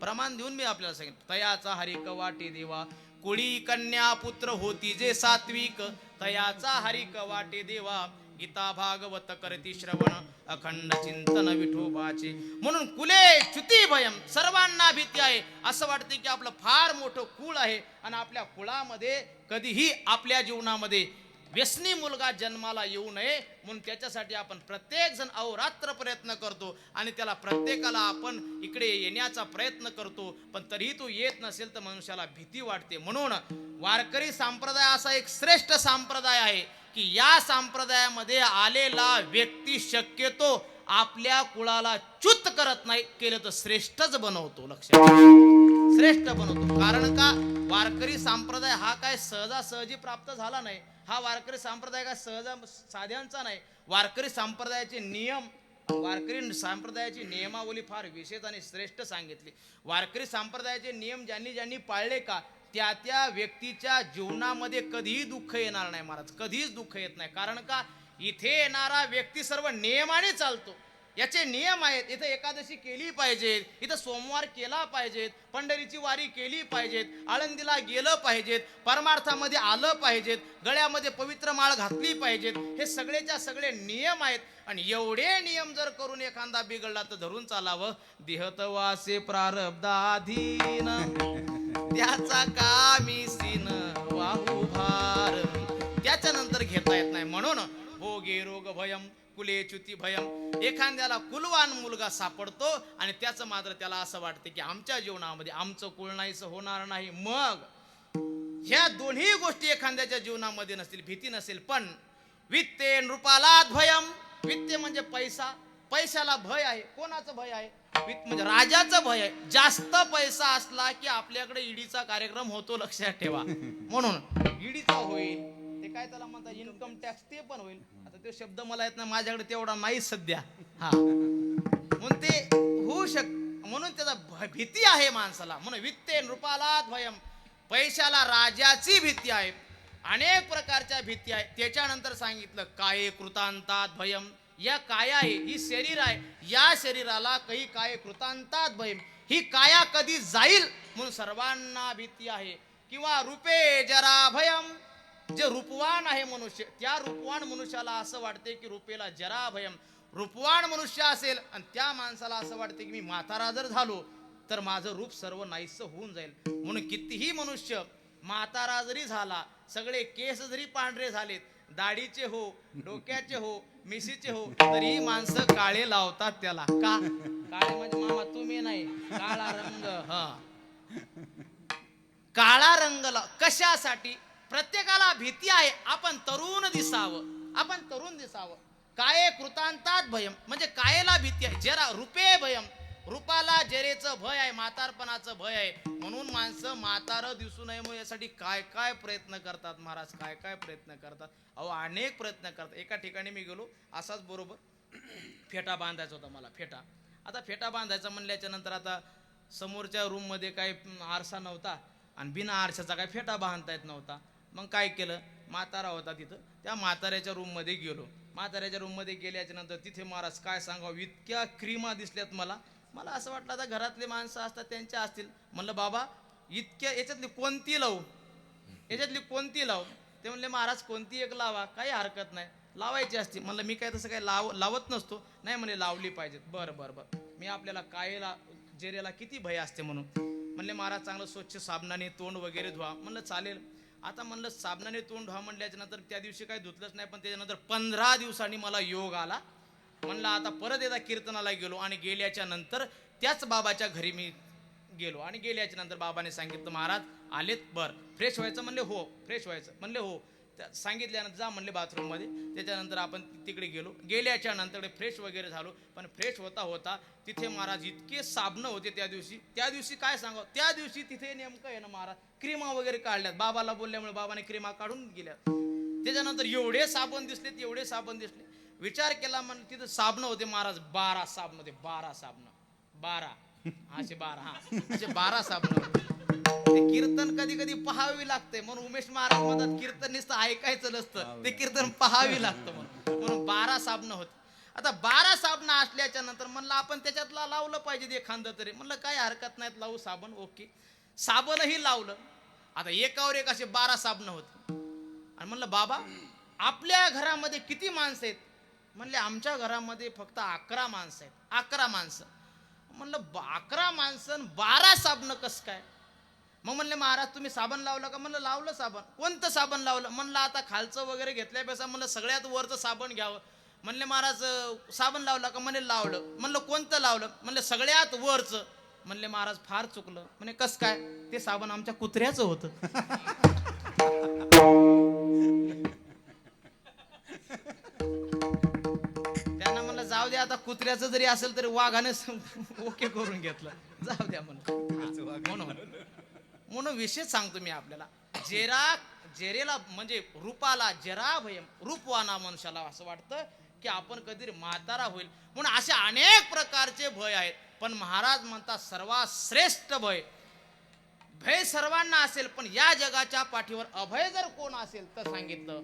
प्रमाण देऊन मी आपल्याला सांगितलं, तयाचा हरिक वाटे देवा, कुळी कन्या पुत्र होती जे सात्विक, तयाचा हरिक वाटे देवा, गीता भागवत करती श्रवण, अखंड चिंतन विठोबाचे. म्हणून कुले च्युती भयम, सर्वांना भीती आहे. असं वाटते की आपलं फार मोठं कुळ आहे आणि आपल्या कुळामध्ये कधीही आपल्या जीवनामध्ये व्यसनी मुलगा जन्माला येऊ नये, म्हणून त्याच्यासाठी आपण प्रत्येक जण अहोरात्र प्रयत्न करतो आणि त्याला प्रत्येकाला आपण इकडे येण्याचा प्रयत्न करतो, पण तरीही तो येत नसेल तर मनुष्याला भीती वाटते. म्हणून वारकरी संप्रदाय असा एक श्रेष्ठ संप्रदाय आहे की या संप्रदायामध्ये आलेला व्यक्ती शक्यतो आपल्या कुळाला च्युत करत नाही, केलं तर श्रेष्ठच बनवतो. लक्षात, श्रेष्ठ बनवतो. कारण का? वारकरी संप्रदाय हा काय सहजासहजी प्राप्त झाला नाही. हा वारकरी संप्रदाय काय सहजा साध्यांचा नाही. वारकरी संप्रदायाचे नियम, वारकरी संप्रदायाची नियमावली फार विशेष आणि श्रेष्ठ सांगितली. वारकरी संप्रदायाचे नियम ज्यांनी ज्यांनी पाळले का त्या त्या व्यक्तीच्या जीवनामध्ये कधीही दुःख येणार नाही महाराज, कधीच दुःख येत नाही. कारण का? इथे येणारा व्यक्ती सर्व नियमाने चालतो. याचे नियम आहेत. इथं एकादशी केली पाहिजे, इथं सोमवार केला पाहिजेत, पंढरीची वारी केली पाहिजेत, आळंदीला गेलं पाहिजेत, परमार्थामध्ये आलं पाहिजेत, गळ्यामध्ये पवित्र माळ घातली पाहिजेत. हे सगळेच्या सगळे नियम आहेत. आणि एवढे नियम जर करून एखादा बिघडला तर धरून चालावं. देहतवासे प्रारब्धाधीन, त्याचा कामीसीन वाहू भार, त्याच्यानंतर घेता येत नाही. म्हणून भोगे रोग भयम कुले च्युती भयम. एखाद्याला कुलवान मुलगा सापडतो आणि त्याचं मात्र त्याला असं वाटतं की आमच्या जीवनामध्ये आमचं कुळ नाहीसं होणार नाही. मग ह्या दोन्ही गोष्टी एखाद्याच्या जीवनामध्ये नसतील, भीती नसेल, पण वित्ते नृपालात भयम, वित्ते म्हणजे पैसा, पैशाला भय आहे. कोणाचं भय आहे? वित्त म्हणजे राजाचं भय आहे. जास्त पैसा असला की आपल्याकडे ईडीचा कार्यक्रम होतो, लक्षात ठेवा. म्हणून ईडीचा होईल, ते काय त्याला म्हणतात इन्कम टॅक्स, ते पण होईल. आता तो शब्द मला येत नाही, माझ्याकडे तेवढा नाही सध्या. हा, म्हणून ते होऊ म्हणून त्याचा भीती आहे माणसाला. म्हणून वित्ते नृपालात भयम, पैशाला राजाची भीती आहे. अनेक प्रकारच्या भीती आहे. त्याच्यानंतर सांगितलं काये कृतांतात भयम. या काया आहे, ही शरीर आहे, या शरीराला काही काय कृतांतात भयम, ही काया कधी जाईल म्हणून सर्वांना भीती आहे. किंवा रूपे जरा भयम, जे रूपवान आहे मनुष्य, त्या रूपवान मनुष्याला असं वाटते की रूपेला जरा भयम. रूपवान मनुष्य असेल आणि त्या माणसाला असं वाटते की मी म्हातारा जर झालो तर माझं रूप सर्व नाहीसं होऊन जाईल. म्हणून कितीही मनुष्य म्हातारा जरी झाला, सगळे केस जरी पांढरे झालेत, दाढीचे हो, डोक्याचे हो, मिशीचे हो, तरी माणसं काळे लावतात त्याला. का? काळे म्हणजे मामा तुम्ही नाही, काळा रंग. हा, काळा रंग कशासाठी? प्रत्येकाला भीती आहे आपण तरुण दिसावं, आपण तरुण दिसावं. काये कृतांतात भयम म्हणजे कायेला भीती आहे. जरा रूपे भयम, रूपाला जरेचं भय आहे, म्हातारपणाचं भय आहे. म्हणून माणसं म्हातारं दिसू नये म्हणून यासाठी काय काय प्रयत्न करतात महाराज, काय काय प्रयत्न करतात. अहो अनेक प्रयत्न करतात. एका ठिकाणी मी गेलो, असाच बरोबर फेटा बांधायचा होता मला, फेटा. आता फेटा बांधायचा म्हणल्याच्या नंतर आता समोरच्या रूममध्ये काही आरसा नव्हता आणि बिना आरशाचा काही फेटा बांधता येत नव्हता. मग काय केलं, म्हातारा होता तिथं, त्या म्हाताऱ्याच्या रूममध्ये गेलो. म्हाताऱ्याच्या रूममध्ये गेल्याच्या नंतर तिथे महाराज काय सांगावं, इतक्या क्रीमा दिसल्यात मला. मला असं वाटलं आता घरातले माणसं असतात त्यांच्या असतील. म्हणलं बाबा इतक्या याच्यातली कोणती लावू, याच्यातली कोणती लावू? ते म्हणले महाराज कोणती एक लावा, काही हरकत नाही, लावायची असती. म्हणलं मी काय तसं काही लावत नसतो. नाही म्हणे लावली पाहिजेत. बरं बरं बरं, मी आपल्याला कायला जेरेला किती भय असते म्हणून. म्हणले महाराज चांगलं स्वच्छ साबणाने तोंड वगैरे धुवा. म्हणलं चालेल. आता म्हणलं साबणाने तोंड धुवा म्हणल्याच्या नंतर त्या दिवशी काही धुतलंच नाही, पण त्याच्यानंतर 15 दिवसांनी मला योग आला. म्हणलं आता परत एकदा कीर्तनाला गेलो आणि गेल्याच्या नंतर त्याच बाबाच्या घरी मी गेलो आणि गेल्याच्या नंतर बाबाने सांगितलं महाराज आलेत, बर फ्रेश व्हायचं. म्हणले हो. फ्रेश व्हायचं म्हणले हो. सांगितल्यानंतर जा म्हणले बाथरूम मध्ये. त्याच्यानंतर आपण तिकडे गेलो. गेल्याच्या नंतर फ्रेश वगैरे झालो. पण फ्रेश होता होता तिथे महाराज इतके साबणं होते त्या दिवशी काय सांगावं. त्या दिवशी तिथे नेमकं आहे ना महाराज क्रीमा वगैरे काढल्यात. बाबाला बोलल्यामुळे बाबाने क्रीमा काढून गेल्या. त्याच्यानंतर एवढे साबण दिसले. विचार केला म्हण तिथं साबणं होते महाराज 12 साबण होते. 12 साबण होते. ते कीर्तन कधी कधी पहावी लागते म्हणून उमेश महाराज म्हणतात कीर्तन नुसतं ऐकायचं नसतं, ते कीर्तन पहावी लागतं म्हणून 12 साबण होते. आता 12 साबण असल्याच्या नंतर म्हणलं आपण त्याच्यातला लावलं पाहिजे एखादं तरी. म्हणलं काय हरकत नाहीत लावू साबण. ओके साबणही लावलं. आता एकावर एक असे 12 साबण होते. आणि म्हणलं बाबा आपल्या घरामध्ये किती माणसं आहेत. म्हणले आमच्या घरामध्ये फक्त 11 माणसं आहेत. 11 माणसं. म्हणलं 11 माणसं 12 साबण कसं काय. मग म्हणले महाराज तुम्ही साबण लावलं का. म्हणलं लावलं साबण. कोणतं साबण लावलं. म्हणलं आता खालचं वगैरे घेतल्यापेक्षा म्हणलं सगळ्यात वरचं साबण घ्यावं. म्हणले महाराज साबण लावलं का. म्हणे लावलं. म्हणलं कोणतं लावलं. म्हणलं सगळ्यात वरचं. म्हणले महाराज फार चुकलं. म्हणे कसं काय. ते साबण आमच्या कुत्र्याचं होतं. त्यांना म्हणलं जाऊ द्या आता कुत्र्याचं जरी असेल तरी वाघाने ओके करून घेतलं. जाऊ द्या म्हणून विशेष सांगतो मी आपल्याला. जेरेला म्हणजे रूपाला जरा भयम रूपवाना मनुष्याला असं वाटतं की आपण कधी म्हातारा होईल म्हणून असे अनेक प्रकारचे भय आहेत. पण महाराज म्हणतात सर्वात श्रेष्ठ भय सर्वांना असेल पण या जगाच्या पाठीवर अभय जर कोण असेल तर सांगितलं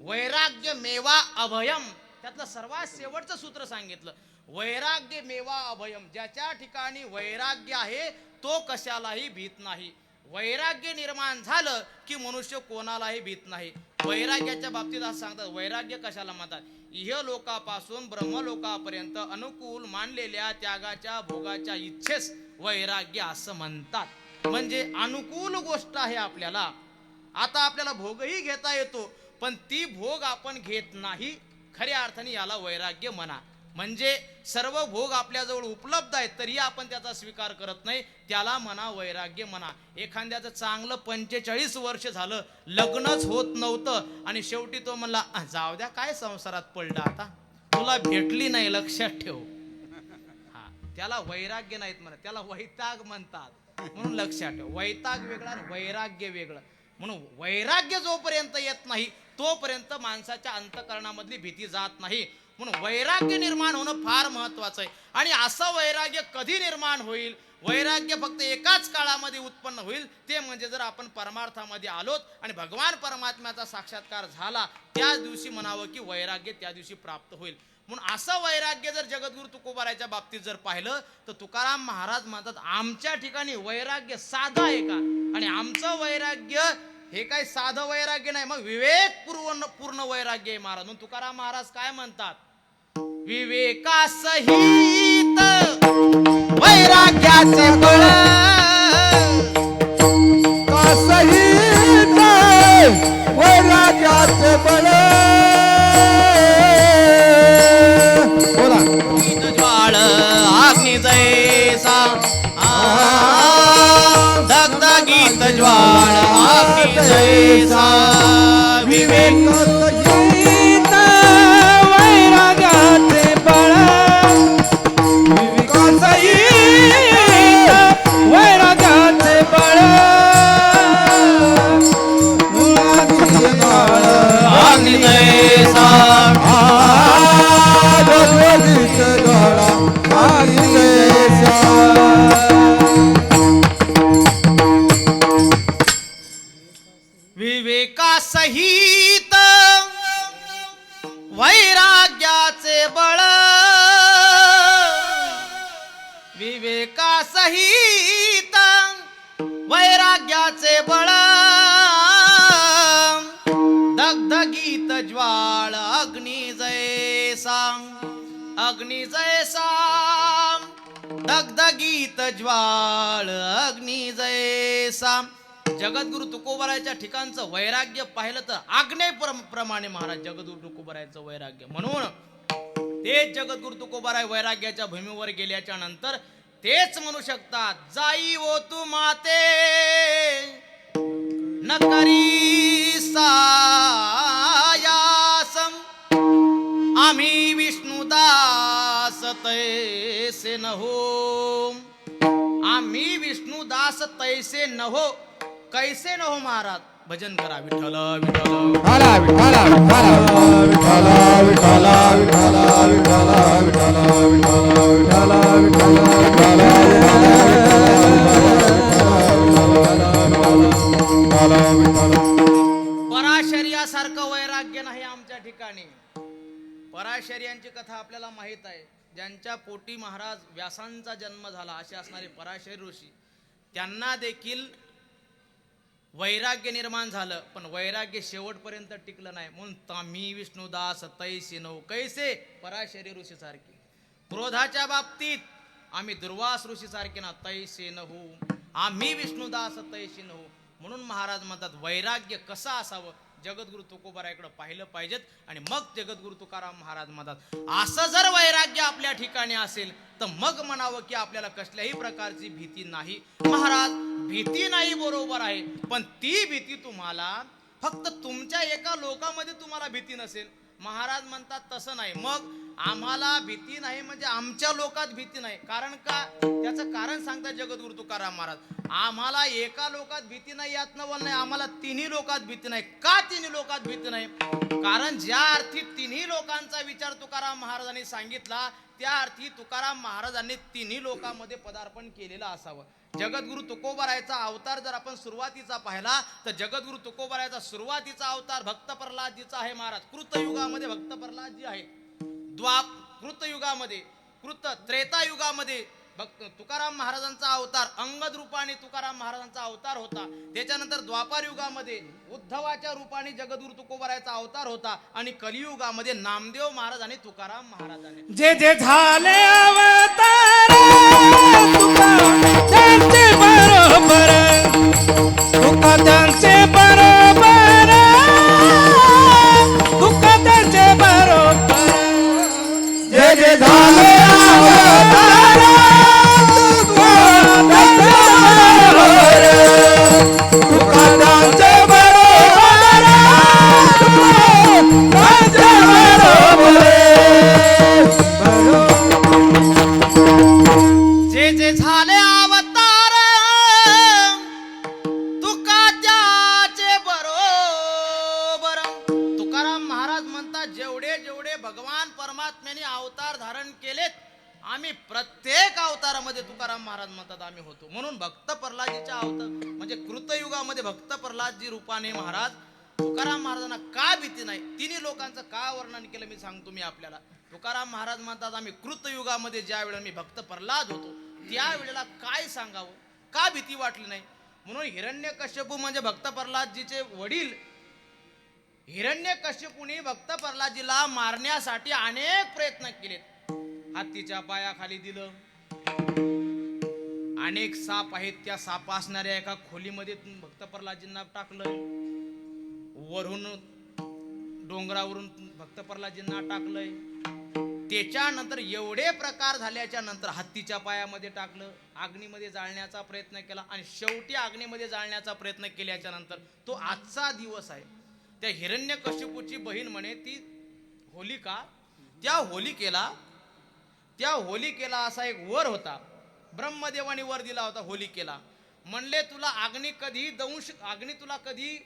वैराग्य मेवा अभयम. त्यातलं सर्वात शेवटचं सूत्र सांगितलं वैराग्य मेवा अभयम. ज्याच्या ठिकाणी वैराग्य आहे तो कशालाही भीत नाही. वैराग्य निर्माण झालं की मनुष्य कोणालाही भीत नाही. वैराग्याच्या बाबतीत असं सांगतात वैराग्य कशाला म्हणतात. इह लोकापासून ब्रह्मलोकापर्यंत अनुकूल मानलेल्या त्यागाच्या भोगाच्या इच्छेस वैराग्य असं म्हणतात. म्हणजे अनुकूल गोष्ट आहे आपल्याला. आता आपल्याला भोगही घेता येतो पण ती भोग आपण घेत नाही. खऱ्या अर्थाने याला वैराग्य म्हणा. म्हणजे सर्व भोग आपल्याजवळ उपलब्ध आहेत तरी आपण त्याचा स्वीकार करत नाही. त्याला म्हणा वैराग्य म्हणा. एखाद्याचं चांगलं 45 वर्ष झालं लग्नच होत नव्हतं आणि शेवटी तो म्हणला जाऊ द्या काय संसारात पडला आता तुला भेटली नाही लक्षात ठेव. हा त्याला वैराग्य नाहीत म्हणत त्याला वैताग म्हणतात. म्हणून लक्षात ठेव वैताग वेगळा आणि वैराग्य वेगळं. म्हणून वैराग्य जोपर्यंत येत नाही तोपर्यंत माणसाच्या अंतःकरणामधली भीती जात नाही. म्हणून वैराग्य निर्माण होणं फार महत्वाचं आहे. आणि असं वैराग्य कधी निर्माण होईल. वैराग्य फक्त एकाच काळामध्ये उत्पन्न होईल ते म्हणजे जर आपण परमार्थामध्ये आलोत आणि भगवान परमात्म्याचा साक्षात्कार झाला त्या दिवशी म्हणावं की वैराग्य त्या दिवशी प्राप्त होईल. म्हणून असं वैराग्य जर जगद्गुरु तुकोबारायच्या बाबतीत जर पाहिलं तर तुकाराम महाराज म्हणतात आमच्या ठिकाणी वैराग्य साधं आहे का. आणि आमचं वैराग्य हे काही साधं वैराग्य नाही मग विवेक पूर्ण वैराग्य आहे महाराज. म्हणून तुकाराम महाराज काय म्हणतात विवेकासहित वैराग्याचे बळ सहित वैराग्याचे बळ. बोला ज्वाळ अग्नी जैसा दगदगीत ज्वाळ अग्नी जैसा विवेक सहित वैराग्याचे बळ. वैराग्याचे बळ अग्नी जैसा विवेकासहित वैराग्याचे बळ. विवेकासहित वैराग्याचे बळ दगदगीत ज्वाळ अग्नी जैसा अग्नी जैसा दगदगीत ज्वाळ अग्नी जैसा. जगद्गुरु तुकोबारायच्या ठिकाणचं वैराग्य पाहिलं तर आग्नेयप्रमाणे महाराज जगद्गुरु तुकोबारायचं वैराग्य. म्हणून तेच जगद्गुरु तुकोबाराय वैराग्याच्या भूमीवर गेल्याच्या नंतर तेच म्हणू शकतात जाई ओ तू माते न करी सा तैसे न हो, आम्ही विष्णुदास तैसे न हो. कैसे न हो महाराज? भजन करा विठ्ठल विठ्ठल. विठाला विठाला विठाला विठाला विठाला विठाला विठाला विठाला विठाला विठाला. पराशर्यासारखं वैराग्य नाही आमच्या ठिकाणी. पराशर्यांची कथा आपल्याला माहित आहे. ज्यांच्या पोटी महाराज व्यासांचा जन्म झाला असे असणारे पराशर ऋषी, त्यांना देखील वैराग्य निर्माण झालं, पण वैराग्य शेवटपर्यंत टिकलं नाही. म्हणून तामी विष्णुदास तैसी नऊ. कैसे? पराशरी ऋषी सारखे. क्रोधाच्या बाबतीत आम्ही दुर्वास ऋषी सारखे ना. तैसे नहू, आम्ही विष्णुदास तैसी नहू. म्हणून महाराज म्हणतात वैराग्य कसं असावं, जगद्गुरु तुकोबाराकडे पाहिलं पाहिजेत. आणि मग जगद्गुरु तुकाराम महाराज म्हणतात असं जर वैराग्य आपल्या ठिकाणी असेल तर मग म्हणावं की आपल्याला कसल्याही प्रकारची भीती नाही. महाराज भीती नाही बरोबर आहे, पण ती भीती तुम्हाला फक्त तुमच्या एका लोकामध्ये तुम्हाला भीती नसेल. महाराज म्हणतात तसं नाही. मग आम्हाला भीती नाही म्हणजे आमच्या लोकात भीती नाही. कारण का? त्याचं कारण सांगतात जगद्गुरु तुकाराम महाराज. आम्हाला एका लोकात भीती नाही यात नवल नाही, आम्हाला तिन्ही लोकात भीती नाही. का तिन्ही लोकात भीती नाही? कारण ज्या अर्थी तिन्ही लोकांचा विचार तुकाराम महाराजांनी सांगितला, त्या अर्थी तुकाराम महाराजांनी तिन्ही लोकांमध्ये पदार्पण केलेलं असावं. जगद्गुरु तुकोबारायचा अवतार जर आपण सुरुवातीचा पाहिला तर जगद्गुरु तुकोबारायचा सुरुवातीचा अवतार भक्त प्रल्हादजीचा आहे महाराज. कृतयुगामध्ये भक्त प्रल्हादजी आहे. कृतयुगामध्ये त्रेतायुगामध्ये तुकाराम महाराजांचा अवतार अंगद रूपाने तुकाराम महाराजांचा अवतार होता. त्याच्यानंतर द्वापार युगामध्ये उद्धवाच्या रूपाने जगद्गुरु तुकोबारायचा अवतार होता. आणि कलियुगामध्ये नामदेव महाराज आणि तुकाराम महाराजांनी जे जे झाले अवतार तुका त्यांचे बरोबर, तुका त्यांचे बरोबर, तुका त्यांचे बरोबर. जे जे झाले अवतार तुका त्यांचे बरोबर, तुका जे जे झाले अवतार तुका त्याचे बरोबर. तुकाराम महाराज म्हणतात जेवढे जेवढे भगवान परमात्म्याने अवतार धारण केलेत, आम्ही प्रत्येक अवतारामध्ये तुकाराम महाराज म्हणतात आम्ही होतो. म्हणून भक्त प्रल्हादजीच्या अवतार म्हणजे कृतयुगामध्ये भक्त प्रल्हादजी रूपाने महाराज तुकाराम महाराजांना का भीती नाही, तिन्ही लोकांचं का वर्णन केलं मी सांगतो मी आपल्याला. तुकाराम महाराज म्हणतात आम्ही कृतयुगामध्ये ज्या वेळेला मी भक्त प्रल्हाद होतो त्यावेळेला काय सांगावं, का भीती वाटली नाही. म्हणून हिरण्यकश्यपू म्हणजे भक्त प्रल्हादजीचे वडील. हिरण्यकश्यपूने भक्त प्रल्हादजीला मारण्यासाठी अनेक प्रयत्न केलेत. हत्तीच्या पायाखाली दिलं. अनेक साप आहेत, त्या साप असणाऱ्या एका खोलीमध्ये भक्त प्रल्हादजींना टाकलं. वरून डोंगरावरून भक्त प्रल्हादजींना टाकलंय. त्याच्यानंतर एवढे प्रकार झाल्याच्या नंतर हत्तीच्या पायामध्ये टाकलं, अग्नीमध्ये जाळण्याचा प्रयत्न केला आणि शेवटी अग्नीमध्ये जाळण्याचा प्रयत्न केल्याच्या नंतर तो आजचा दिवस आहे. त्या हिरण्यकश्यपूची बहीण म्हणे ती होलिका, त्या होलिकेला असा एक वर होता. ब्रह्मदेवाने वर दिला होता होलिकेला. म्हणले तुला अग्नी तुला कधी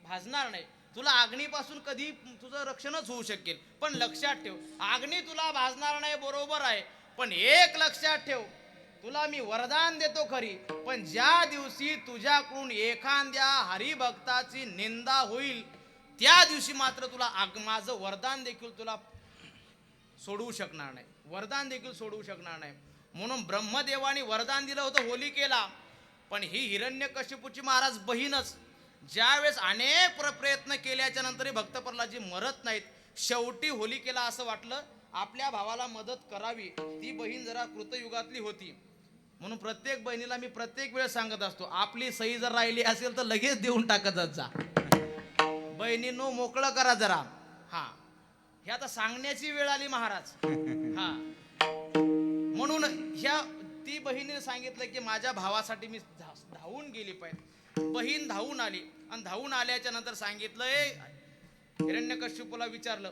भाजणार नाही, तुला अग्नीपासून कधी तुझं रक्षणच होऊ शकेल. पण लक्षात ठेव, अग्नी तुला भाजणार नाही बरोबर आहे, पण एक लक्षात ठेव, तुला मी वरदान देतो खरी, पण ज्या दिवशी तुझ्याकडून एखाद्या हरिभक्ताची निंदा होईल त्या दिवशी मात्र तुला माझं वरदान देखील तुला सोडवू शकणार नाही, वरदान देखील सोडवू शकणार नाही. म्हणून ब्रह्मदेवाने वरदान दिलं होतं होलिकेला. पण ही हिरण्यकश्यपूची महाराज बहीणच ज्यावेळेस अनेक प्रयत्न केल्याच्या नंतर भक्त प्रल्हादजी मरत नाहीत. शेवटी होलिकेला असं वाटलं आपल्या भावाला मदत करावी. ती बहीण जरा कृतयुगातली होती. म्हणून प्रत्येक बहिणीला मी प्रत्येक वेळेस सांगत असतो, आपली सही जर राहिली असेल तर लगेच देऊन टाकतच जा. बहिणींनो मोकळं करा जरा. हा, हे आता सांगण्याची वेळ आली महाराज. हा, म्हणून ती बहिणीने सांगितलं की माझ्या भावासाठी मी धावून गेली पाहिजे. बहीण धावून आली आणि धावून आल्याच्या नंतर सांगितलं, हिरण्यकश्यपूला विचारलं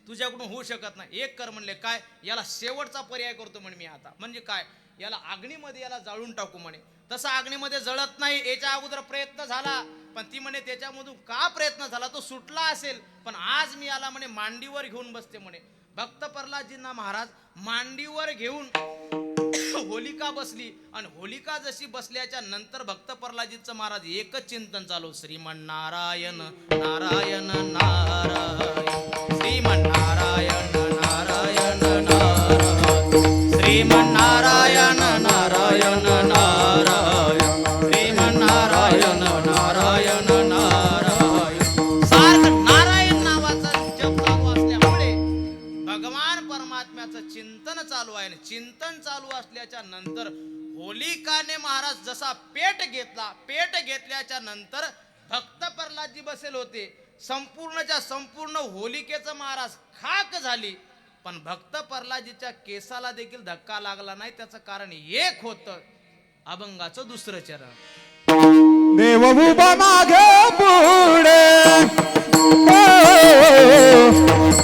तुझ्याकडून होऊ शकत नाही. एक कर म्हणले. काय? याला शेवटचा पर्याय करतो म्हणे मी आता. म्हणजे काय? याला अग्नीमध्ये याला जाळून टाकू म्हणे. तसा अग्नीमध्ये जळत नाही. याच्या अगोदर प्रयत्न झाला, पण ती म्हणे त्याच्यामधून का प्रयत्न झाला तो सुटला असेल, पण आज मी याला म्हणे मांडीवर घेऊन बसते म्हणे. भक्त प्रल्हादजींना महाराज मांडीवर घेऊन होलिका बसली, आणि होलिका जशी बसल्याच्या नंतर भक्त प्रल्हादजींचं महाराज एकच चिंतन चालू. श्रीमन्नारायण नारायण नारायण, श्रीमन्नारायण नारायण नारायण, श्रीमन्नारायण नारायण नारायण, श्रीमन्नारायण नारायण नारायण. सारखं नारायण नावाचा जप चालू असल्यामुळे भगवान परमात्म्याचं चिंतन चालू आहे. चिंतन चालू असल्याच्या नंतर होलिकाने महाराज जसा पेट घेतला, पेट घेतल्याच्या नंतर भक्त प्रल्हादजी बसेल होते. संपूर्णच्या संपूर्ण होलिकेचं महाराज खाक झाली, पण भक्त प्रल्हादजीच्या केसाला देखील धक्का लागला नाही. त्याचं कारण एक होतं, अभंगाचं दुसरं चरण. देव उभा मागे पुढे,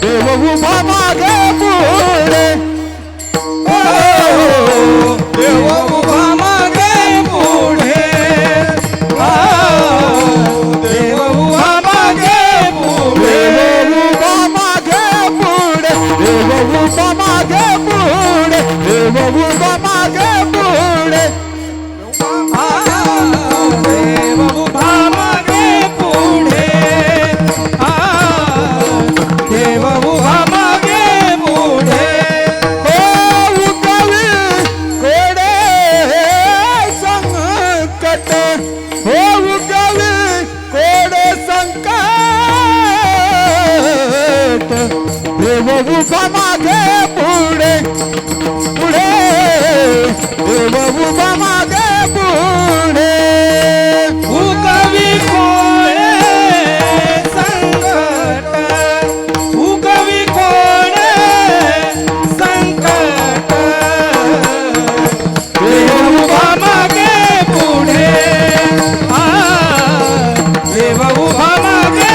देव उभा मागे पुढे, देव उभा मागे पुढे, देव उभा मागे पुढे, देव उभा मागे पुढे, देव उभा मागे पुढे, देव उभा मागे पुढे. देव उभा मागे पुढे, देव उभा मागे पुढे. हो उगवी कोडे संकट, हो उगवी कोडे संकट, देव उभा मागे पुढे, पुढे देव उभा मागे पुढे. उगवी कोडे संकट, उगवी कोडे संकट, देव उभा मागे पुढे, देव उभा मागे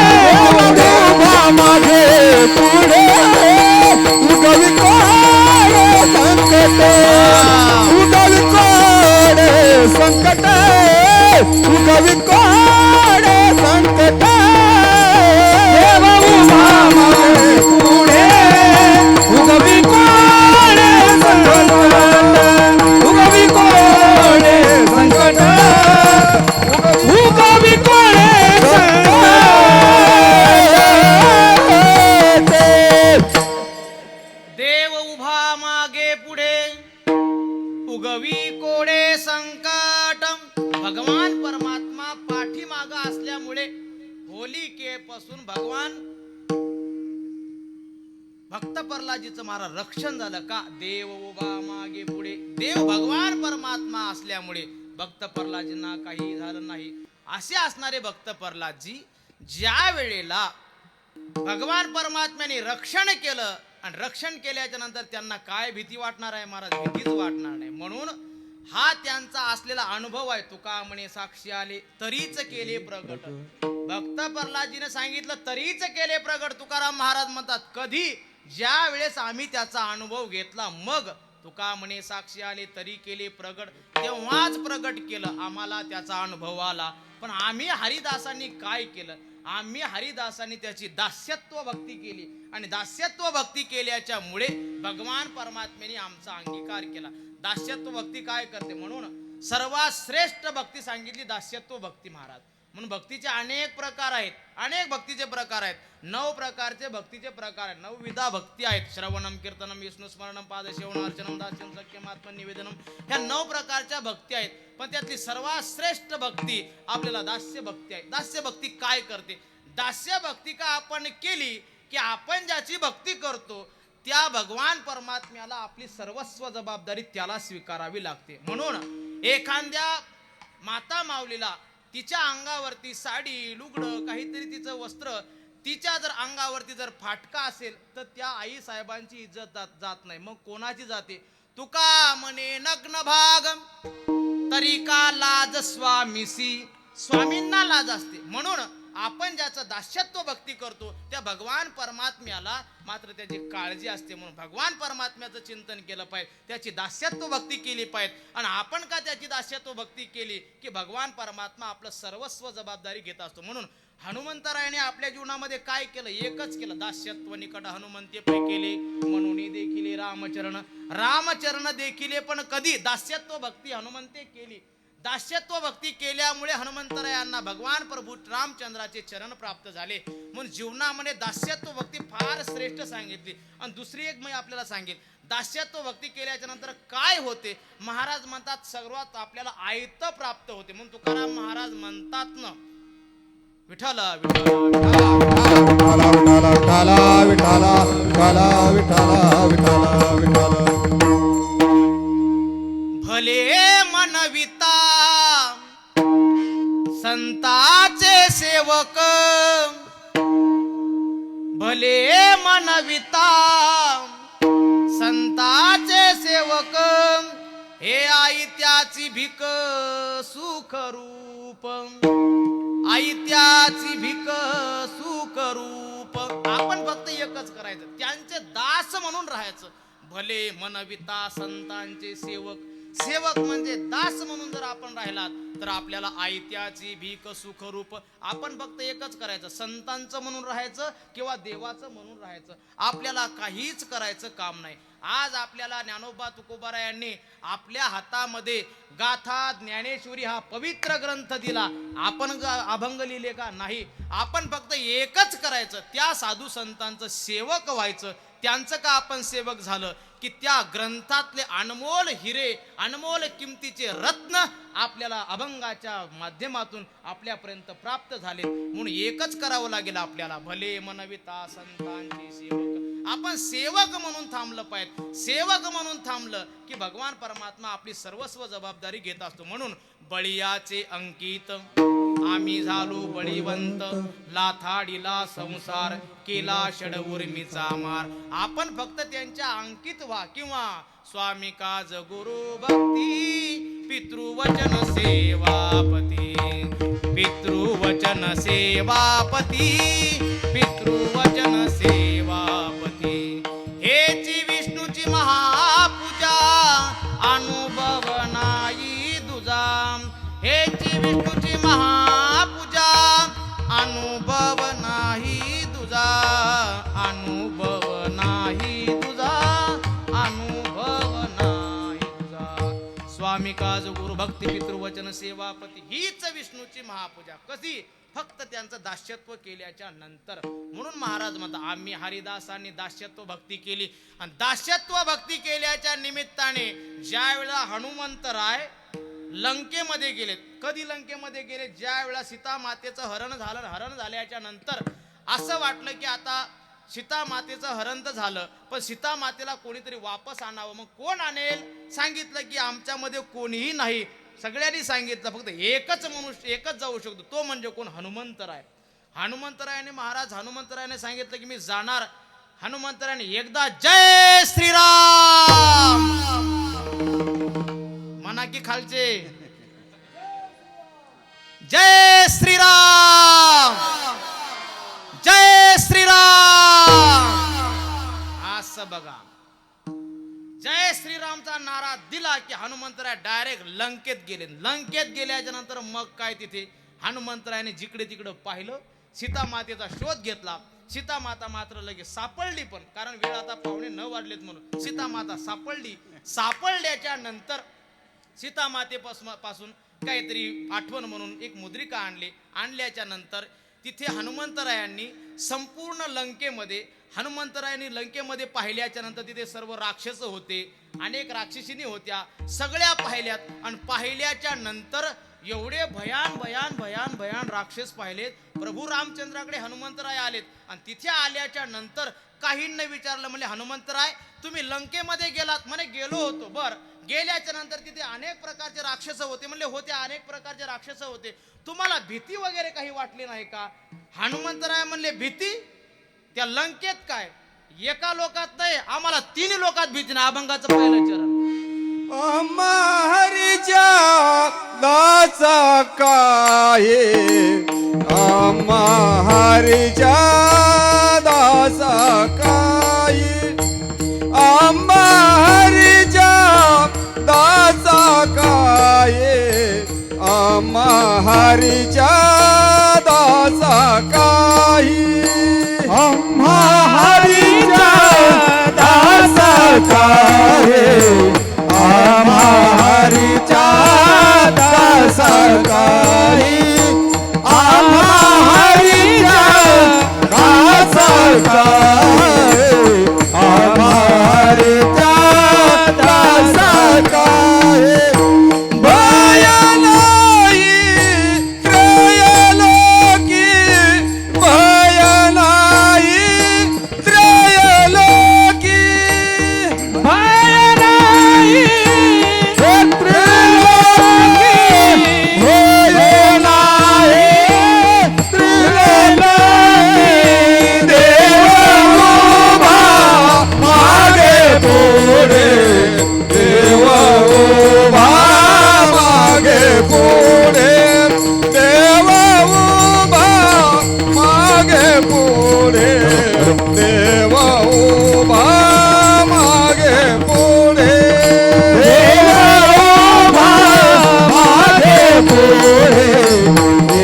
पुढे, उभा मागे पुढे. उगवी कोडे संकट, उगवी कोडे संकट, उगवी कोडे संकट, देव उभा मागे पुढे. उगवी कोडे संकट, उगवी कोडे संकट, उगवी कोडे संकट. देव उभा मागे पुढे, उगवी कोडे संकट. भगवान परमात्मा पाठीमाग असल्यामुळे होलिकेपासून भगवान भक्त प्रल्हादजीचं महाराज रक्षण झालं. का? देव उभा मागे पुढे. देव भगवान परमात्मा असल्यामुळे भक्त प्रल्हादजींना काही झालं नाही. असे असणारे भक्त प्रल्हादजी ज्या वेळेला भगवान परमात्म्याने रक्षण केलं, आणि रक्षण केल्याच्या नंतर त्यांना काय भीती वाटणार आहे महाराज? भीतीच वाटणार नाही. म्हणून हा त्यांचा असलेला अनुभव आहे. तुका म्हणे साक्षी आले तरीच केले प्रगट. भक्त प्रल्हादजीने सांगितलं तरीच केले प्रगट. तुकाराम महाराज म्हणतात कधी? ज्या वेळेस आम्ही त्याचा अनुभव घेतला, मग तुका म्हणे साक्षी आले तरी केले प्रगट, तेव्हाच प्रगट केलं, आम्हाला त्याचा अनुभव आला. पण आम्ही हरिदासांनी काय केलं? आम्ही हरिदासांनी त्याची दास्यत्व भक्ती केली, आणि दास्यत्व भक्ती केल्याच्या मुळे भगवान परमात्म्याने आमचा अंगीकार केला. दास्यत्व भक्ती काय करते? म्हणून सर्वात श्रेष्ठ भक्ती सांगितली दास्यत्व भक्ती महाराज. म्हणून भक्तीचे अनेक प्रकार आहेत, अनेक भक्तीचे प्रकार आहेत. 9 प्रकारचे भक्तीचे प्रकार आहेत. 9 विधा भक्ती आहेत. श्रवणम, कीर्तनम, विष्णू स्मरणम, पादसेवनम, अर्चनम, दास्यम, सख्यम, आत्मनिवेदनम, ह्या 9 प्रकारच्या भक्ती आहेत. पण त्यातली सर्वात श्रेष्ठ भक्ती आपल्याला दास्य भक्ती आहे. दास्य भक्ती काय करते? दास्य भक्ती का आपण केली की आपण ज्याची भक्ती करतो त्या भगवान परमात्म्याला आपली सर्वस्व जबाबदारी त्याला स्वीकारावी लागते. म्हणून एखाद्या माता माऊलीला तिच्या अंगावरती साडी, लुगडं, काहीतरी तिचं वस्त्र, तिच्या जर अंगावरती जर फाटका असेल तर त्या आई साहेबांची इज्जत जात नाही. मग कोणाची जाते? तुका म्हणे नग्न भाग तरी का लाज स्वामीसी. स्वामींना लाज असते. म्हणून आपण ज्याचं दास्यत्व भक्ती करतो त्या भगवान परमात्म्याला मात्र त्याची काळजी असते, म्हणून भगवान परमात्म्याचं चिंतन केलं पाहिजे, त्याची दास्यत्व भक्ती केली पाहिजे. आणि आपण का त्याची दास्यत्व भक्ती केली की भगवान परमात्मा आपलं सर्वस्व जबाबदारी घेत असतो. म्हणून हनुमंतरायाने आपल्या जीवनामध्ये काय केलं, एकच केलं, दास्यत्व निकट हनुमंते पै केले म्हणून देखील रामचरण देखील, पण कधी दास्यत्व भक्ती हनुमंते केली. दास्यत्व भक्ती केल्यामुळे हनुमंतरायांना भगवान प्रभू रामचंद्राचे चरण प्राप्त झाले. म्हणून जीवनामध्ये दास्यत्व भक्ती फार श्रेष्ठ सांगितली. आणि दुसरी एक मी आपल्याला सांगेन, दास्यत्व भक्ती केल्याच्या नंतर काय होते. महाराज म्हणतात सर्वात आपल्याला आयत प्राप्त होते. म्हणून तुकाराम महाराज म्हणतात ना, विठ्ठल विठ्ठल भले मनविता संताचे सेवक, भले मनविता संताचे सेवक, हे आई त्याची भीक सुख रूप, आई त्याची भीक सुख रूप. आपण फक्त एकच करायचं, त्यांचे दास म्हणून राहायचं. भले मनविता संतांचे सेवक, सेवक म्हणजे दास म्हणून जर आपण राहिलात तर आपल्याला आयत्याची भीक सुखरूप. आपण फक्त एकच करायचं, संतांचं म्हणून राहायचं किंवा देवाचं म्हणून राहायचं. आपल्याला काहीच करायचं काम नाही. आज आपल्याला ज्ञानोबा तुकोबारा यांनी आपल्या हातामध्ये गाथा ज्ञानेश्वरी हा पवित्र ग्रंथ दिला. आपण अभंग लिहिले का? नाही. आपण फक्त एकच करायचं, त्या साधू संतांचं सेवक व्हायचं. त्यांचं का आपण सेवक झालं की त्या ग्रंथातले अनमोल हिरे, अनमोल किमतीचे रत्न आपल्याला अभंगाच्या माध्यमातून आपल्यापर्यंत प्राप्त झाले. म्हणून एकच करावं लागेल आपल्याला, भले मनविता संतांचे सेवक. आपण सेवक म्हणून थांबलं पाहिजे. सेवक म्हणून थांबलं की भगवान परमात्मा आपली सर्वस्व जबाबदारी घेत असतो. म्हणून बळीयाचे अंकित आम्ही झालो बळीवंत, लाथाडीला संसार केला षडउर्मीचा मार. आपण फक्त त्यांच्या अंकित व्हा किंवा स्वामी काज गुरु भक्ती, पितृवचन सेवापती, पितृवचन सेवापती, पितृवचन सेवापती. हेची विष्णूची महापूजा, अनुभव नाही दुजा. हेची विष्णूची महापूजा, अनुभव नाही तुझा, अनुभव नाही तुझा, अनुभव नाही तुझा. स्वामी काज गुरु भक्ती पितृवचन सेवापती, हीच विष्णूची महापूजा. कधी? फक्त त्यांचं दास्यत्व केल्याच्या नंतर. म्हणून महाराज म्हणतात आम्ही हरिदासांनी दास्यत्व भक्ती केली. आणि दास्यत्व भक्ती केल्याच्या निमित्ताने ज्या वेळेला हनुमंतराय लंकेमध्ये गेलेत. कधी लंकेमध्ये गेले? ज्या वेळा सीता मातेचं हरण झालं. हरण झाल्याच्या नंतर असं वाटलं की आता सीता मातेचं हरण तर झालं, पण सीता मातेला कोणीतरी वापस आणावं. मग कोण आणेल? सांगितलं की आमच्यामध्ये कोणीही नाही. सगळ्यांनी सांगितलं फक्त एकच मनुष्य, एकच जाऊ शकतो, तो म्हणजे कोण? हनुमंतराय. हनुमंतरायाने महाराज हनुमंतरायाने सांगितलं की मी जाणार. हनुमंतरायाने एकदा जय श्रीराम म्हणा की खालचे, जय श्रीराम, जय श्रीराम. असं बघा, जय श्रीरामचा नारा दिला की हनुमंतराय डायरेक्ट लंकेत गेले. लंकेत गेल्याच्या नंतर मग काय, तिथे हनुमंतरायाने जिकडे तिकडे पाहिलं, सीता मातेचा शोध घेतला. सीता माता मात्र लगेच सापडली, पण कारण वेळ आता 9:15 वाजलेत म्हणून सीता माता सापडली. सापडल्याच्या नंतर सीता मातेपासून काहीतरी आठवण म्हणून एक मुद्रिका आणली. आणल्याच्या नंतर तिथे हनुमंतरायांनी संपूर्ण लंकेमध्ये, हनुमंतरायांनी लंकेमध्ये पाहिल्याच्या नंतर तिथे सर्व राक्षस होते, अनेक राक्षसिनी होत्या, सगळ्या पाहिल्यात. आणि पाहिल्याच्या नंतर एवढे भयान भयान भयान भयान राक्षस पाहिलेत. प्रभू रामचंद्राकडे हनुमंतराय आलेत. आणि तिथे आल्याच्या नंतर काहींना विचारलं, म्हणजे हनुमंतराय तुम्ही लंकेमध्ये गेलात? म्हणे गेलो होतो. बर, गेल्याच्या नंतर तिथे अनेक प्रकारचे राक्षस होते. म्हणले होते, अनेक प्रकारचे राक्षस होते. तुम्हाला भीती वगैरे काही वाटली नाही का? हनुमंतराय म्हणले भीती? त्या लंकेत काय एका लोकात नाही, आम्हाला 3 लोकात भीती नाही. अभंगाचं पहिलं चरण. हरीच्या दाचा काय आम्हा हरीच्या दासा काही आम्हा हरीच्या दासा काय आम्हा हरीच्या दासा काही आम्हा हरीच्या दासा काय आम्हा हरीच्या दासा काही आम्हा हरीच्या दासा काय आम्हा हरीच्या दासा काय भय नाही त्रयलोकी भय नाही त्रयलोकी भय नाही त्रयलोकी भय नाही त्रयलोकी देव उभा मागे पुढे देव उभा मागे पुढे देव उभा मागे पुढे देव उभा मागे पुढे देव उभा मागे पुढे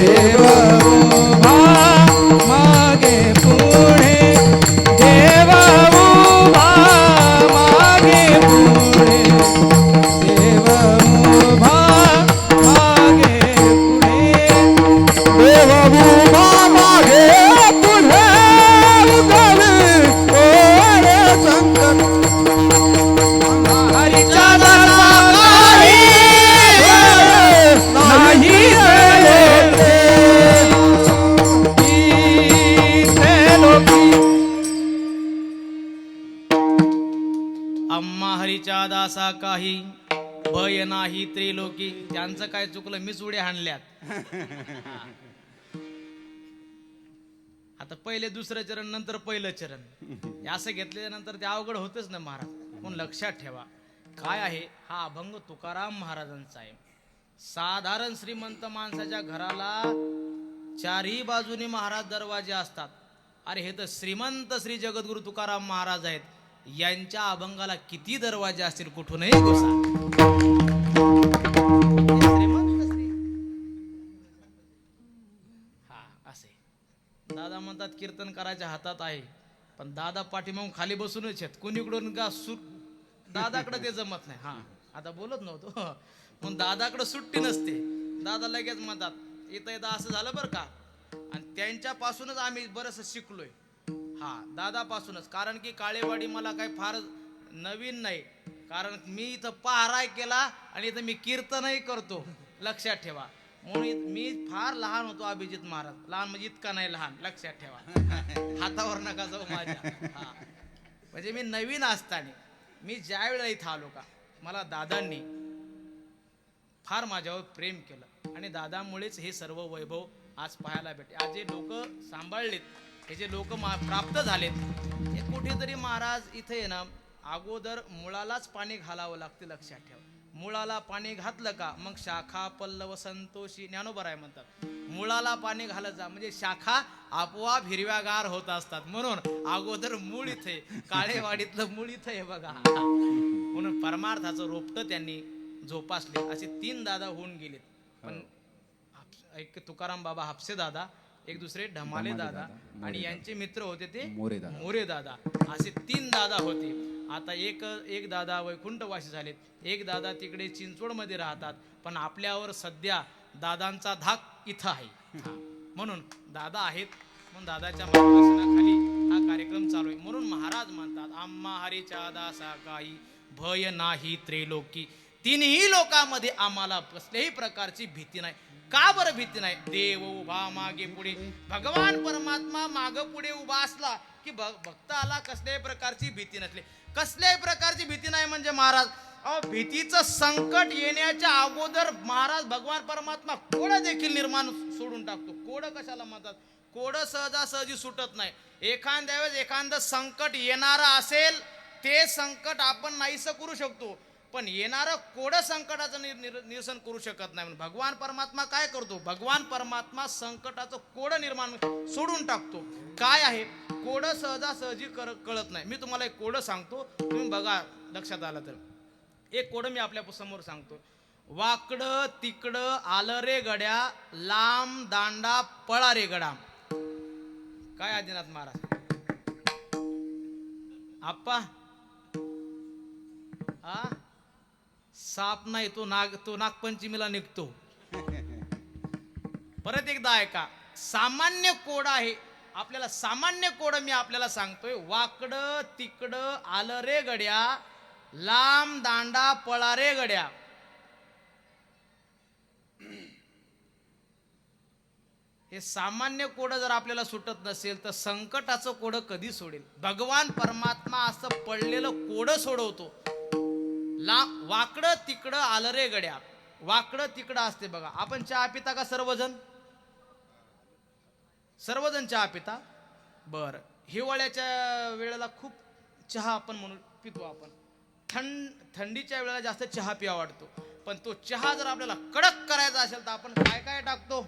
देव उभा मागे पुढे देव उभा मागे पुढे देव उभा मागे पुढे देव उभा मागे पुढे उगवे ओरे संकट हरीच्या दासा नाही आम्हा हरीच्या दासा काही भय नाही त्रिलोकी. त्यांचं काय चुकलं, मीच उड्या हाणल्यात. आता पहिले दुसरं चरण नंतर पहिलं चरण हे असं घेतल्यानंतर ते अवघड होतच ना महाराज. म्हणून लक्षात ठेवा काय आहे हा अभंग तुकाराम महाराजांचा आहे. साधारण श्रीमंत माणसाच्या घराला चारही बाजूनी महाराज दरवाजे असतात. अरे हे तर श्रीमंत श्री जगद्गुरु तुकाराम महाराज आहेत. यांच्या अभंगाला किती दरवाजे असतील, कुठूनही घुसा. श्रीमंत श्री हा असे दादा म्हणतात कीर्तन करायच्या हातात आहे, पण दादा पाठीमागून खाली बसूनच आहेत. कुणीकडून का दादाकडे ते जमत नाही. हा आता बोलत नव्हतो म्हणून दादाकडे सुट्टी नसते. दादा लगेच म्हणतात इथं इथं असं झालं बरं का. आणि त्यांच्यापासूनच आम्ही बरंच शिकलोय. हा दादापासूनच. कारण की काळेवाडी मला काही फार नवीन नाही, कारण मी इथं पहाराय केला आणि इथं मी कीर्तनही करतो. लक्षात ठेवा. म्हणून मी फार लहान होतो अभिजित महाराज. लहान म्हणजे इतका नाही लहान, लक्षात ठेवा. हातावर नका जाऊ माझ्या. हा म्हणजे मी नवीन असताना मी ज्या वेळेला इथं आलो का मला दादांनी फार माझ्यावर प्रेम केलं आणि दादामुळेच हे सर्व वैभव आज पाहायला भेटते. आज जे लोक सांभाळलेत, हे जे लोक प्राप्त झालेत, हे कुठेतरी महाराज इथे आहे ना अगोदर मुळालाच पाणी घालावं लागते. लक्षात ठेवा. मुळाला पाणी घातलं का मग शाखा पल्लव संतोषी ज्ञानोबराय म्हणतात. मुळाला पाणी घालत जा म्हणजे शाखा आपोआप हिरव्यागार होत असतात. म्हणून अगोदर मूळ इथे, काळेवाडीतलं मूळ इथे आहे बघा. म्हणून परमार्थाचं रोपटं त्यांनी जोपासले. असे 3 दादा होऊन गेलेत. पण एक तुकाराम बाबा हापसे दादा, एक दुसरे ढमाले दादा आणि यांचे मित्र होते ते मोरे दादा. असे 3 दादा होते. आता एक दादा वैकुंठवासी झालेत. एक दादा तिकडे चिंचवडमध्ये राहतात. पण आपल्यावर सध्या दादांचा धाक इथं आहे. म्हणून दादा आहेत, म्हणून दादाच्या मार्गदर्शनाखाली हा कार्यक्रम चालू आहे. म्हणून महाराज म्हणतात आम्हा हरीच्या दासा काही भय नाही त्रिलोकी. 3ही लोकांमध्ये आम्हाला कसल्याही प्रकारची भीती नाही. का बरं भीती नाही? देव उभा मागे पुढे. भगवान परमात्मा माग पुढे उभा असला की भक्ताला कसल्याही प्रकारची भीती नसली. कसल्याही प्रकारची भीती नाही म्हणजे महाराज भीतीचं संकट येण्याच्या अगोदर महाराज भगवान परमात्मा कोडं देखील निर्माण सोडून टाकतो. कोडं कशाला म्हणतात? कोडं सहजासहजी सुटत नाही. एखाद्या वेळेस एखादं संकट येणारं असेल, ते संकट आपण नाहीसं करू शकतो. पण येणारं कोड संकटाचं निरसन करू शकत नाही. भगवान परमात्मा काय करतो? भगवान परमात्मा संकटाचं कोड निर्माण सोडून टाकतो. काय आहे कोड? सहजासहजी कळत नाही. मी तुम्हाला एक कोड सांगतो, तुम्ही बघा लक्षात आलं तर. एक कोड मी आपल्या समोर सांगतो. वाकडं तिकडं आलं रे गड्या, लांब दांडा पळा रे गडा. काय आदिनाथ महाराज? आप्पा आ साप नाही तो नागपंचमीला निघतो. परत एकदा ऐका. सामान्य कोड आहे आपल्याला, सामान्य कोड मी आपल्याला सांगतोय. वाकडं तिकडं आलं रे गड्या, लांब दांडा पळा रे गड्या. हे सामान्य कोड जर आपल्याला सुटत नसेल तर संकटाचं कोड कधी सोडेल? भगवान परमात्मा असं पडलेलं कोड सोडवतो. वाकडं तिकडं आलं रे गड्या. वाकडं तिकडं असते बघा. आपण चहा पिता का सर्वजण? सर्वजण चहा पिता? बर. हिवाळ्याच्या वेळेला खूप चहा आपण म्हणून पितो आपण. थंडीच्या वेळेला जास्त चहा पिवा वाटतो. पण तो चहा जर आपल्याला कडक करायचा असेल तर आपण काय काय टाकतो?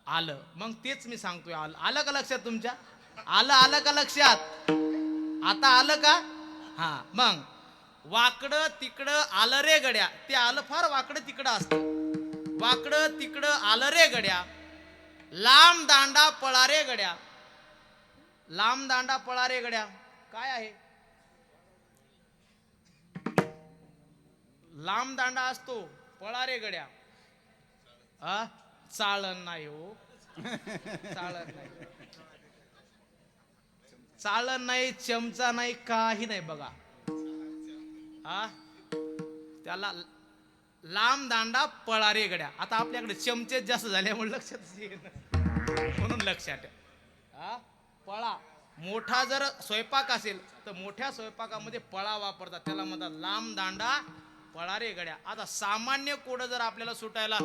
आलं. मग तेच मी सांगतोय. आलं का लक्षात तुमच्या? आलं का लक्षात? आता आलं का? हा. मग वाकडं तिकडं आलं रे गड्या. ते आलं फार वाकडं तिकडं असतं. वाकडं तिकडं आलं रे गड्या, लांब दांडा पळा रे गड्या. लांब दांडा पळा रे गड्या काय आहे? लांब दांडा असतो, पळा रे गड्या. चाळण नाही हो. चाळण नाही, चाळण नाही, चमचा नाही, काही नाही बघा. त्याला लांब दांडा पळा रे गड्या. आता आपल्याकडे चमचे जास्त झाल्यामुळे लक्षात येणं, म्हणून लक्षात पळा. मोठा जर स्वयंपाक असेल तर मोठ्या स्वयंपाकामध्ये पळा वापरतात, त्याला म्हणतात लांब दांडा पळा रे गड्या. आता सामान्य कोड जर आपल्याला सुटायला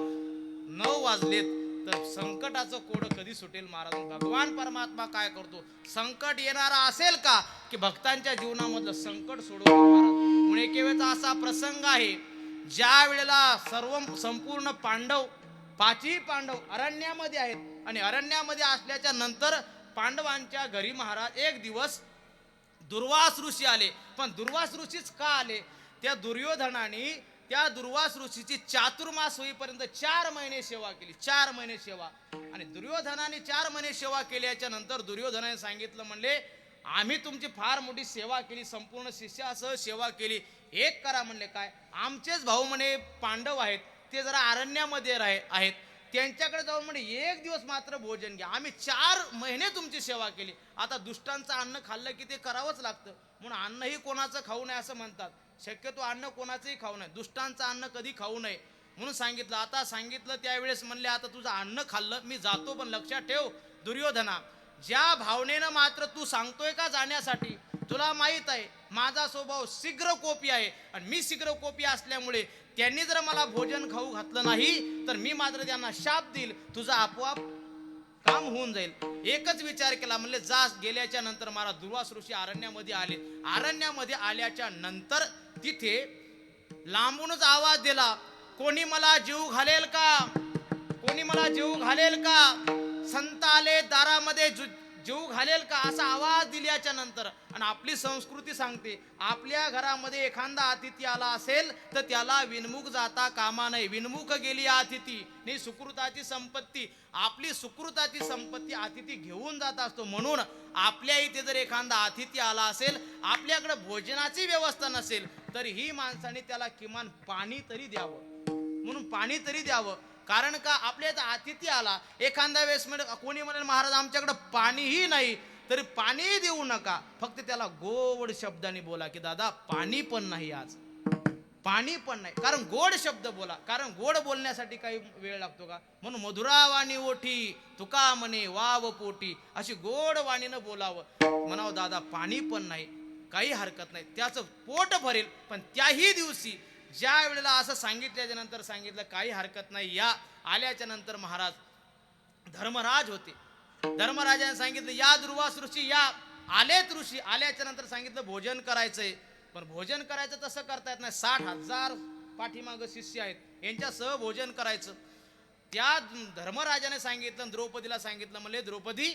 9 वाजलेत तर संकटाचं कोड कधी सुटेल महाराज? भगवान परमात्मा काय करतो? संकट येणारा असेल का की भक्तांच्या जीवनामधलं संकट सोडवतो महाराज. मुळेकेवेचा असा प्रसंग आहे ज्या वेळेला संपूर्ण पांडव, 5ही पांडव अरण्यामध्ये आहेत आणि अरण्यामध्ये असल्याच्या नंतर पांडवांच्या घरी महाराज एक दिवस दुर्वास ऋषी आले. पण दुर्वास ऋषीच का आले? त्या दुर्योधनाने त्या दुर्वास ऋषीची चातुर्मास होईपर्यंत 4 महिने सेवा केली. 4 महिने सेवा. आणि दुर्योधनाने 4 महिने सेवा केल्याच्या नंतर दुर्योधनाने सांगितलं, म्हणले आम्ही तुमची फार मोठी सेवा केली, संपूर्ण शिष्यासह सेवा केली. एक करा म्हणले. काय? आमचेच भाऊ म्हणे पांडव आहेत, ते जरा अरण्यामध्ये आहेत, त्यांच्याकडे जाऊन म्हणे एक दिवस मात्र भोजन घ्या. आम्ही 4 महिने तुमची सेवा केली. आता दुष्टांचं अन्न खाल्लं की ते करावंच लागतं, म्हणून अन्नही कोणाचं खाऊ नये असं म्हणतात. शक्यतो अन्न कोणाचंही खाऊ नये, दुष्टांचं अन्न कधी खाऊ नये म्हणून सांगितलं. आता सांगितलं त्यावेळेस म्हणले आता तुझं अन्न खाल्लं, मी जातो, पण लक्षात ठेव दुर्योधना, ज्या भावनेनं मात्र तू सांगतोय का जाण्यासाठी, तुला माहित आहे माझा स्वभाव शीघ्र कोपी आहे आणि मी शीघ्र कोपी असल्यामुळे त्यांनी जर मला भोजन खाऊ घातलं नाही तर मी मात्र त्यांना शाप देईल, तुझा आपोआप काम होऊन जाईल. एकच विचार केला, म्हणले जा. गेल्याच्या नंतर मला दुर्वास ऋषी अरण्यामध्ये आले. अरण्यामध्ये आल्याच्या नंतर तिथे लांबूनच आवाज दिला, कोणी मला जीव घालेल का? कोणी मला जीव घालेल का? संत आले दारामध्ये, जीव घालेल का? असा आवाज दिल्याच्या नंतर, आणि आपली संस्कृती सांगते आपल्या घरामध्ये एखादा अतिथी आला असेल तर त्याला विनमुख जाता कामा नये. विनमुख गेली अतिथी नाही सुकृताची संपत्ती. आपली सुकृताची संपत्ती अतिथी घेऊन जात असतो. म्हणून आपल्या इथे जर एखादा अतिथी आला असेल, आपल्याकडे भोजनाची व्यवस्था नसेल तर ही माणसाने त्याला किमान पाणी तरी द्यावं. म्हणून पाणी तरी द्यावं. कारण का आपल्या इथं अतिथी आला, एखाद्या वेळेस कोणी म्हणेल महाराज आमच्याकडे पाणीही नाही, तरी पाणी देऊ नका. फक्त त्याला गोड शब्दाने बोला की दादा पाणी पण नाही, आज पाणी पण नाही. कारण गोड शब्द बोला. कारण गोड बोलण्यासाठी काही वेळ लागतो का? म्हणून मधुरावाणी ओठी तुका म्हणे वाव पोटी, अशी गोड वाणीनं बोलावं. म्हणावं दादा पाणी पण नाही, काही हरकत नाही, त्याचं पोट भरेल. पण त्याही दिवशी ज्या वेळेला असं सांगितल्याच्या नंतर सांगितलं काही हरकत नाही या. आल्याच्या नंतर महाराज धर्मराज होते. धर्मराजाने सांगितलं या दुर्वास ऋषी या. आलेत ऋषी. आल्याच्या नंतर सांगितलं भोजन करायचंय. पण भोजन करायचं तसं करता येत नाही. 60,000 पाठीमागं शिष्य आहेत, यांच्यासह भोजन करायचं. त्या धर्मराजाने सांगितलं, द्रौपदीला सांगितलं, म्हणले द्रौपदी,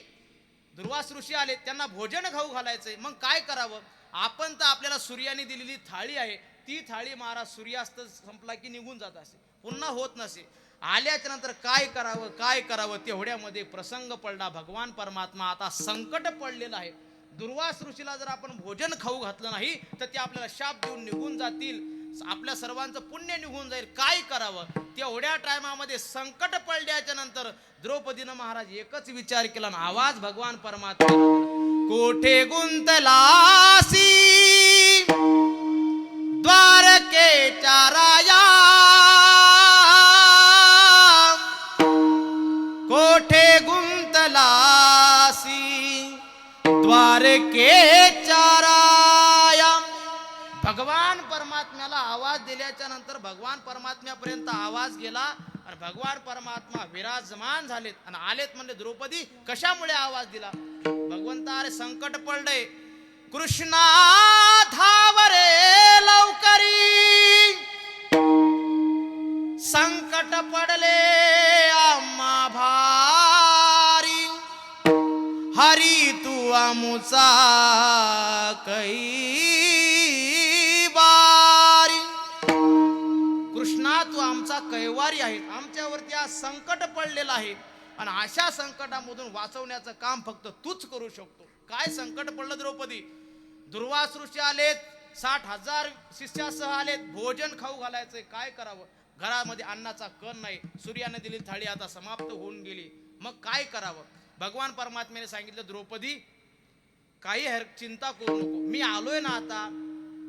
दुर्वास ऋषी आले, त्यांना भोजन खाऊ घालायचंय, मग काय करावं? आपण तर आपल्याला सूर्याने दिलेली थाळी आहे, ती थाळी महाराज सूर्यास्त संपला की निघून जात असे, पुन्हा होत नसे. आल्याच्या नंतर काय करावं काय करावं, तेवढ्यामध्ये प्रसंग पडला. भगवान परमात्मा, आता संकट पडलेलं आहे, दुर्वास ऋषीला जर आपण भोजन खाऊ घातलं नाही तर ते आपल्याला शाप देऊन निघून जातील, आपल्या सर्वांचं पुण्य निघून जाईल, काय करावं? तेवढ्या टायमामध्ये संकट पडल्याच्या नंतर द्रौपदीनं महाराज एकच विचार केला, आवाज भगवान परमात्मा, कोठे गुंतलासी द्वारकेच्या राया, कोठे गुंतलासी द्वारकेच्या राया. भगवान परमात्म्याला आवाज दिल्याच्या नंतर भगवान परमात्म्यापर्यंत आवाज गेला आणि भगवान परमात्मा विराजमान झालेत आणि आलेत. म्हणले द्रौपदी, कशामुळे आवाज दिला? भगवंता, अरे संकट पडलंय, कृष्णा धावरे लवकरी, संकट पडले आम्हा भारी, हरी तू आमुचा कै बारी. कृष्णा, तू आमचा कैवारी आहे, आमच्यावरती आज संकट पडलेलं आहे आणि अशा संकटामधून वाचवण्याचं काम फक्त तूच करू शकतो. काय संकट पडलं द्रौपदी? दुर्वास ऋषी आलेत, 60,000 शिष्यासह आलेत, भोजन खाऊ घालायचंय, काय करावं? घरामध्ये अन्नाचा कण नाही, सूर्याने दिलेली थाळी आता समाप्त होऊन गेली, मग काय करावं? भगवान परमात्म्याने सांगितलं, द्रौपदी, काही चिंता करू नको, मी आलोय ना. आता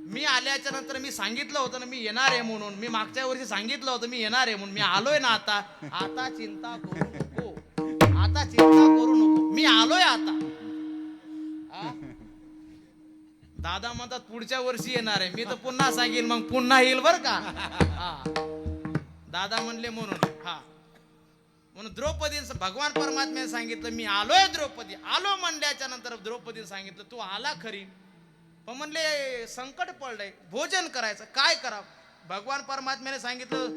मी आल्याच्या नंतर मी सांगितलं होतं ना मी येणार आहे म्हणून, मी मागच्या वर्षी सांगितलं होतं मी येणार आहे म्हणून, मी आलोय ना. आता चिंता करू नको, आता चिंता करू नको, मी आलोय आता. दादा म्हणतात पुढच्या वर्षी येणार आहे, मी तर पुन्हा सांगेन, मग पुन्हा येईल बर का. दादा म्हणले म्हणून. म्हणून द्रौपदीने भगवान परमात्म्याने सांगितलं, मी आलोय द्रौपदी. आलो म्हणल्याच्या नंतर द्रौपदीने सांगितलं, तू आला खरी, पण म्हणले संकट पडलंय, भोजन करायचं, काय करा? भगवान परमात्म्याने सांगितलं,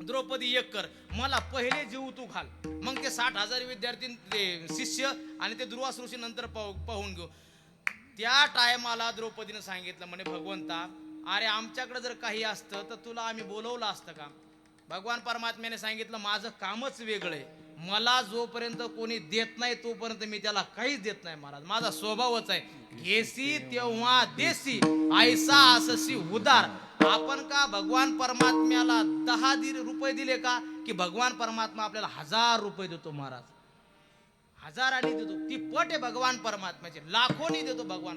द्रौपदी एक कर, मला पहिले जीव तू घाल, मग ते 60,000 विद्यार्थी शिष्य आणि ते दुर्वास ऋषी नंतर पाहून घेऊ. त्या टायमाला द्रौपदीने सांगितलं, म्हणे भगवंता, अरे आमच्याकडे जर काही असतं तर तुला आम्ही बोलवलं असतं का? भगवान परमात्म्याने सांगितलं, माझं कामच वेगळं आहे, मला जोपर्यंत कोणी देत नाही तोपर्यंत मी त्याला काहीच देत नाही महाराज, माझा स्वभावच आहे, घेसी तेव्हा देसी, ऐसा अससी उदार. आपण का भगवान परमात्म्याला 10 रुपये दिले का की भगवान परमात्मा आपल्याला 1000 रुपये देतो महाराज, हजारांनी देतो. ती पट आहे भगवान परमात्म्याची, लाखोनी देतो भगवान.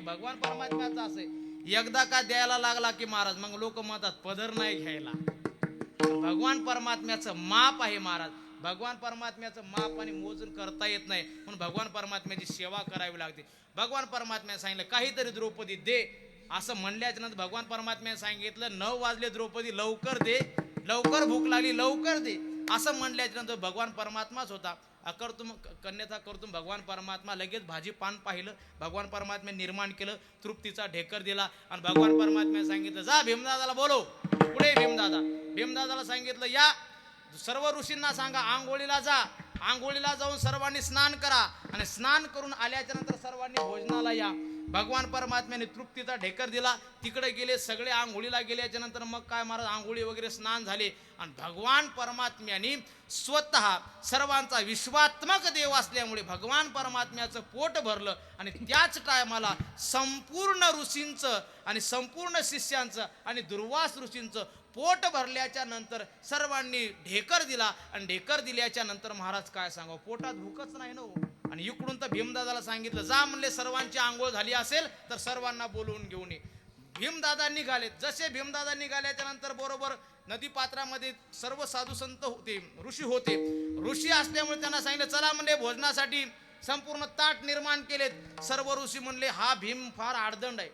भगवान परमात्म्याचं असं आहे, एकदा का द्यायला लागला की महाराज मग लोक म्हणतात पदर नाही घ्यायला. भगवान परमात्म्याचं माप आहे महाराज, भगवान परमात्म्याचं माप आणि मोजून करता येत नाही, म्हणून भगवान परमात्म्याची सेवा करावी लागते. भगवान परमात्म्याने सांगितलं, काहीतरी द्रौपदी दे, असं म्हणल्याच्या नंतर भगवान परमात्म्याने सांगितलं, 9 वाजले द्रौपदी, लवकर दे, लवकर भूक लागली, लवकर दे, असं म्हणल्याच्या नंतर भगवान परमात्माच होता. अकर्तुम कन्यथा कर्तुम, भगवान परमात्मा लगेच भाजी पान पाहिलं, भगवान परमात्म्याने निर्माण केलं, तृप्तीचा ढेकर दिला आणि भगवान परमात्म्याने सांगितलं, जा भीमदादाला बोलव. पुढे भीमदादाला सांगितलं, या सर्व ऋषींना सांगा आंघोळीला जा, आंघोळीला जाऊन सर्वांनी स्नान करा आणि स्नान करून आल्याच्या नंतर सर्वांनी भोजनाला या. भगवान परमात्म्याने तृप्तीचा ढेकर दिला, तिकडे गेले सगळे, आंघोळीला गेल्याच्या नंतर मग काय महाराज आंघोळी वगैरे स्नान झाले आणि भगवान परमात्म्याने स्वतः सर्वांचा विश्वात्मक देव असल्यामुळे भगवान परमात्म्याचं पोट भरलं आणि त्याच टायमाला संपूर्ण ऋषींचं आणि संपूर्ण शिष्यांचं आणि दुर्वास ऋषींचं पोट भरल्याच्या नंतर सर्वांनी ढेकर दिला आणि ढेकर दिल्याच्या नंतर महाराज काय सांगावं, पोटात भूकच नाही ना. आणि इकडून तर भीमदादाला सांगितलं, जा म्हणले सर्वांची आंघोळ झाली असेल तर सर्वांना बोलवून घेऊन ये. भीमदादा निघाले. जसे भीमदादा निघाल्याच्या नंतर बरोबर नदी पात्रामध्ये सर्व साधू संत होते, ऋषी होते. ऋषी असल्यामुळे त्यांना सांगितलं, चला म्हणले भोजनासाठी संपूर्ण ताट निर्माण केलेत. सर्व ऋषी म्हणले, हा भीम फार आडदंड आहे,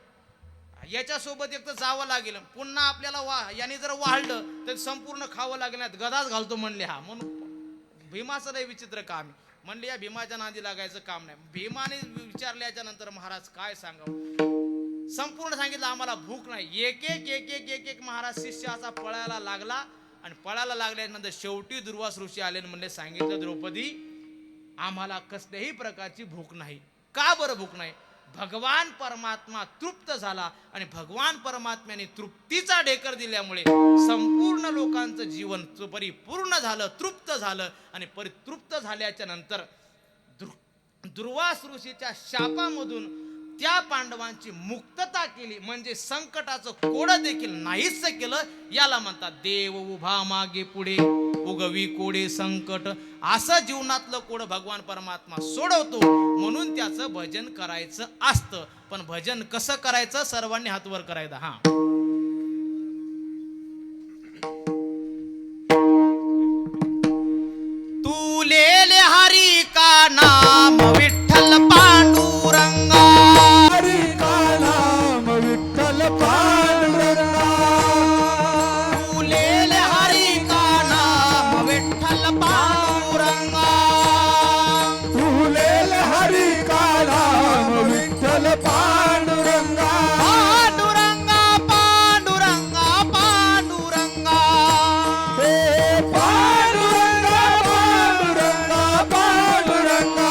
याच्यासोबत एक तर जावं लागेल, पुन्हा आपल्याला याने जर वाढलं तर संपूर्ण खावं लागेल, गदाच घालतो म्हणले हा. म्हणून भीमाचं लय विचित्र काम आहे, म्हणले या भीमाच्या नादी लागायचं काम नाही. भीमाने विचारल्याच्या नंतर महाराज काय सांगावं, संपूर्ण सांगितलं आम्हाला भूक नाही. एक एक एक एक एक एक महाराज शिष्य असा पळायला लागला आणि पळायला लागल्यानंतर शेवटी दुर्वास ऋषी आले म्हणजे सांगितलं, द्रौपदी आम्हाला कसल्याही प्रकारची भूक नाही. का बरं भूक नाही? भगवान परमात्मा तृप्त झाला आणि भगवान परमात्म्याने तृप्तीचा ढेकर दिल्यामुळे संपूर्ण लोकांचं जीवन परिपूर्ण झालं, तृप्त झालं. आणि परितृप्त झाल्याच्या नंतर दुर्वास ऋषीच्या शापामधून त्या पांडवांची मुक्तता केली, म्हणजे संकटाचं कोडं देखील नाहीच केलं. याला म्हणतात देव उभा मागे पुढे उगवी कोडे संकट. असं जीवनातलं कोड भगवान परमात्मा सोडवतो, म्हणून त्याचं भजन करायचं असतं. पण भजन कसं करायचं? सर्वांनी हात वर करायचं. हा, तू लेले हरी का नाम विठ्ठल पांडुरंगा, हरी का नाम विठ्ठल पांडुरंगा, तू लेले हरी का नाम विठ्ठल पांडुरंगा, तुलेल हरी का नाम विठ्ठल पांडुरंगा, पांडुरंगा पांडुरंगा पांडुरंगा, हे पांडुरंगा पांडुरंगा पांडुरंगा,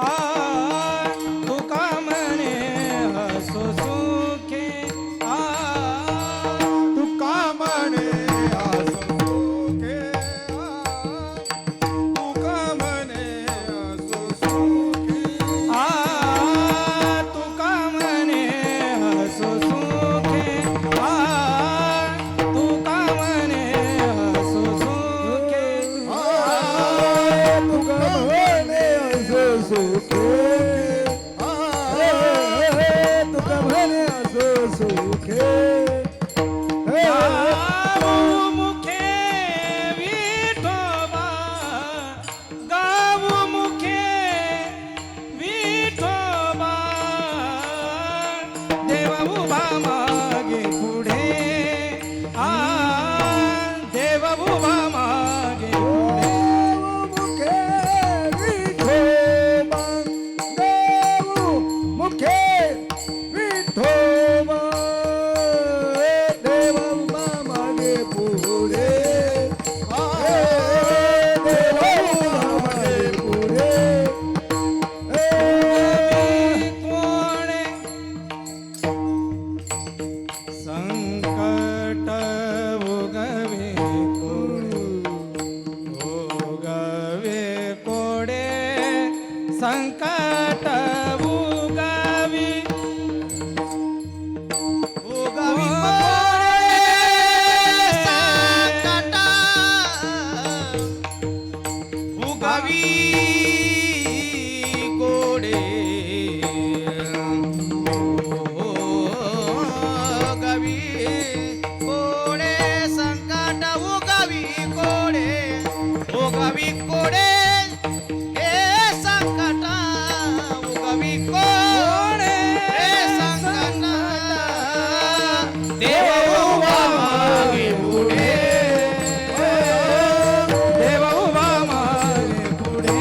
तुका म्हणे हसो सुखे तुका म्हणे असो सुखे तुका म्हणे असो सुखे तुका म्हणे हसो सुखे तुका म्हणे हसो सुखे तुका म्हणे असो सुखे तुका म्हणे असो सुखे गाऊ मुखे विठोबा गाऊ मुखे विठोबा देव उभा मागे पुढे देव उभा मागे पुढे मुखे विठोबा देव मागे पुढे देव मागे पुढे कोणे संकट उगवे उगवे कोडे संकट उगवी उगवी कोडे उगवी कोडे संकट उगवी कोडे उगवी कोडे हे संकट उगवी कोडे हे संकट देव उभा मागे पुढे देव उभा मागे पुढे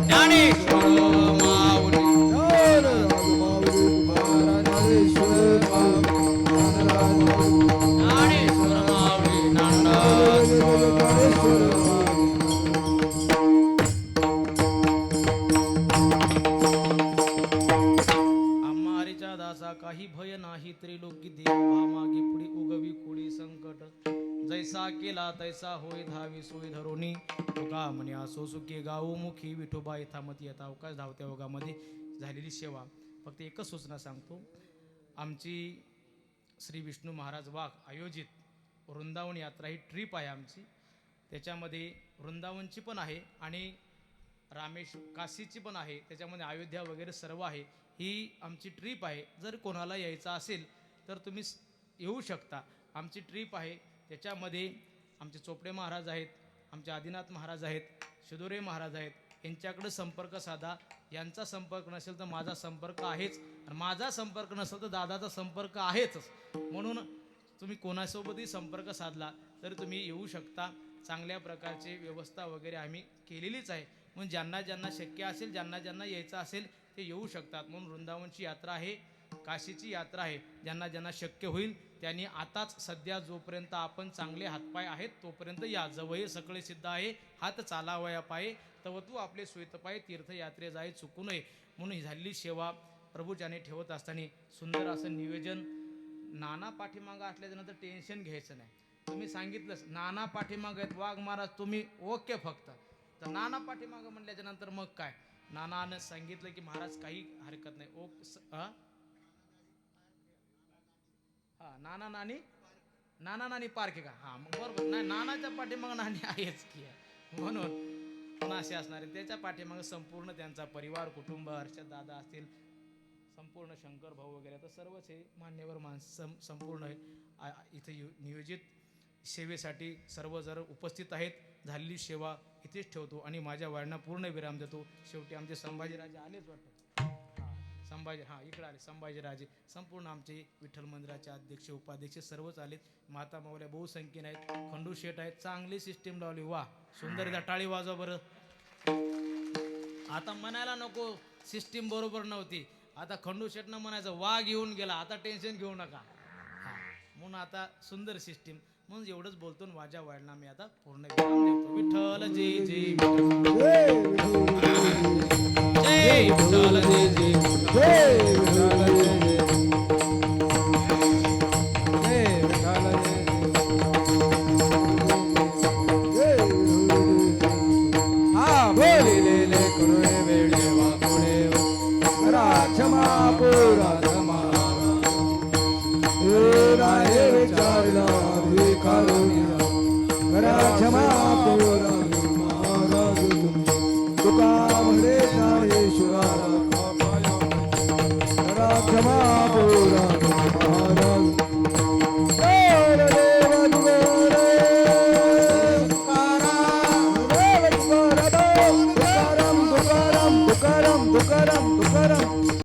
ज्ञानेश्वर माऊली ज्ञानेश्वर माऊली नंदा आम्हा हरीच्या दासा काही भय नाही त्रिलोकी देव मागे पुढे उगवी कुडी संकट जैसा केला तैसा होय धावी सोय धरोनी तुका म्हणे असो सुखे गाऊ मुखी विठोबा यथामती यथा अवकाश धावत्या ओघामध्ये झालेली सेवा. फक्त एकच सूचना सांगतो. आमची श्री विष्णू महाराज वाघ आयोजित वृंदावन यात्रा ही ट्रिप आहे आमची. त्याच्यामध्ये वृंदावनची पण आहे आणि रामेश काशीची पण आहे, त्याच्यामध्ये अयोध्या वगैरे सर्व आहे. ही आमची ट्रिप आहे. जर कोणाला यायचं असेल तर तुम्ही येऊ शकता. आमची ट्रिप आहे. त्याच्यामध्ये आमचे चोपडे महाराज आहेत, आमचे आदिनाथ महाराज आहेत, शिदोरे महाराज आहेत. यांच्याकडे संपर्क साधा. यांचा संपर्क नसेल तर माझा संपर्क आहेच, आणि माझा संपर्क नसेल तर दादाचा संपर्क आहेच. म्हणून तुम्ही कोणासोबतही संपर्क साधला तर तुम्ही येऊ शकता. चांगल्या प्रकारची व्यवस्था वगैरे आम्ही केलेलीच आहे. म्हणून ज्यांना ज्यांना शक्य असेल, ज्यांना ज्यांना यायचं असेल ते येऊ शकतात. म्हणून वृंदावनची यात्रा आहे, काशीची यात्रा आहे. ज्यांना ज्यांना शक्य होईल त्यांनी आताच सध्या जोपर्यंत आपण चांगले हातपाय आहेत तोपर्यंत या. जवळ सगळे सिद्ध आहे, हात चालावया पाये तव तू आपले श्वेत पाय तीर्थयात्रे जाय चुकू नये. म्हणून ही झालेली सेवा प्रभूच्याने ठेवत असताना सुंदर असं नियोजन. नाना पाठीमागं असल्याच्यानंतर टेन्शन घ्यायचं नाही. तुम्ही सांगितलंच नाना पाठीमागं आहेत वाघ महाराज, तुम्ही ओके फक्त. तर नाना पाठीमागं म्हणल्याच्या नंतर मग काय, नानानं सांगितलं की महाराज काही हरकत नाही. हा नाना नानी पार्क का, हा मग बरोबर. नाही नानाच्या पाठीमागं नानी आहेच की, म्हणून असे असणार आहे. त्याच्या पाठीमागं संपूर्ण त्यांचा परिवार कुटुंब, हर्षद दादा असतील, संपूर्ण शंकर भाऊ वगैरे, तर सर्वच हे मान्यवर माणसं संपूर्ण आहे इथे नियोजित सेवेसाठी सर्व जर उपस्थित आहेत. झालेली सेवा इथेच ठेवतो आणि माझ्या वाढना पूर्ण विराम देतो. शेवटी आमचे संभाजीराजे आलेच वाटतं. इकडे आले संभाजीराजे. संपूर्ण आमचे विठ्ठल मंदिराचे अध्यक्ष उपाध्यक्ष सर्वच आलेत. माता मावल्या बहुसंख्येने आहेत. खंडू शेठ आहेत. चांगली सिस्टीम लावली. वा सुंदर. त्या टाळी वाजवा बरं. आता म्हणायला नको सिस्टीम बरोबर नव्हती. आता खंडू शेठनं म्हणायचं वाघ येऊन गेला, आता टेन्शन घेऊ नका. म्हणून आता सुंदर सिस्टीम. म्हणून एवढंच बोलतो आणि वाजा वाढला मी आता पूर्ण विराम देतो. विठ्ठल जय जय विठ्ठल. जय विठ्ठल जय जय विठ्ठल. बोलिलेले करुणे वेडे वाकुडे राक्षमा पुराधमा राहे विचारला भिकारुनिया राक्षमा पुराधमा तुका म्हणे ज्ञानेश्वरा राक्षमा पुराधमा तुकाराम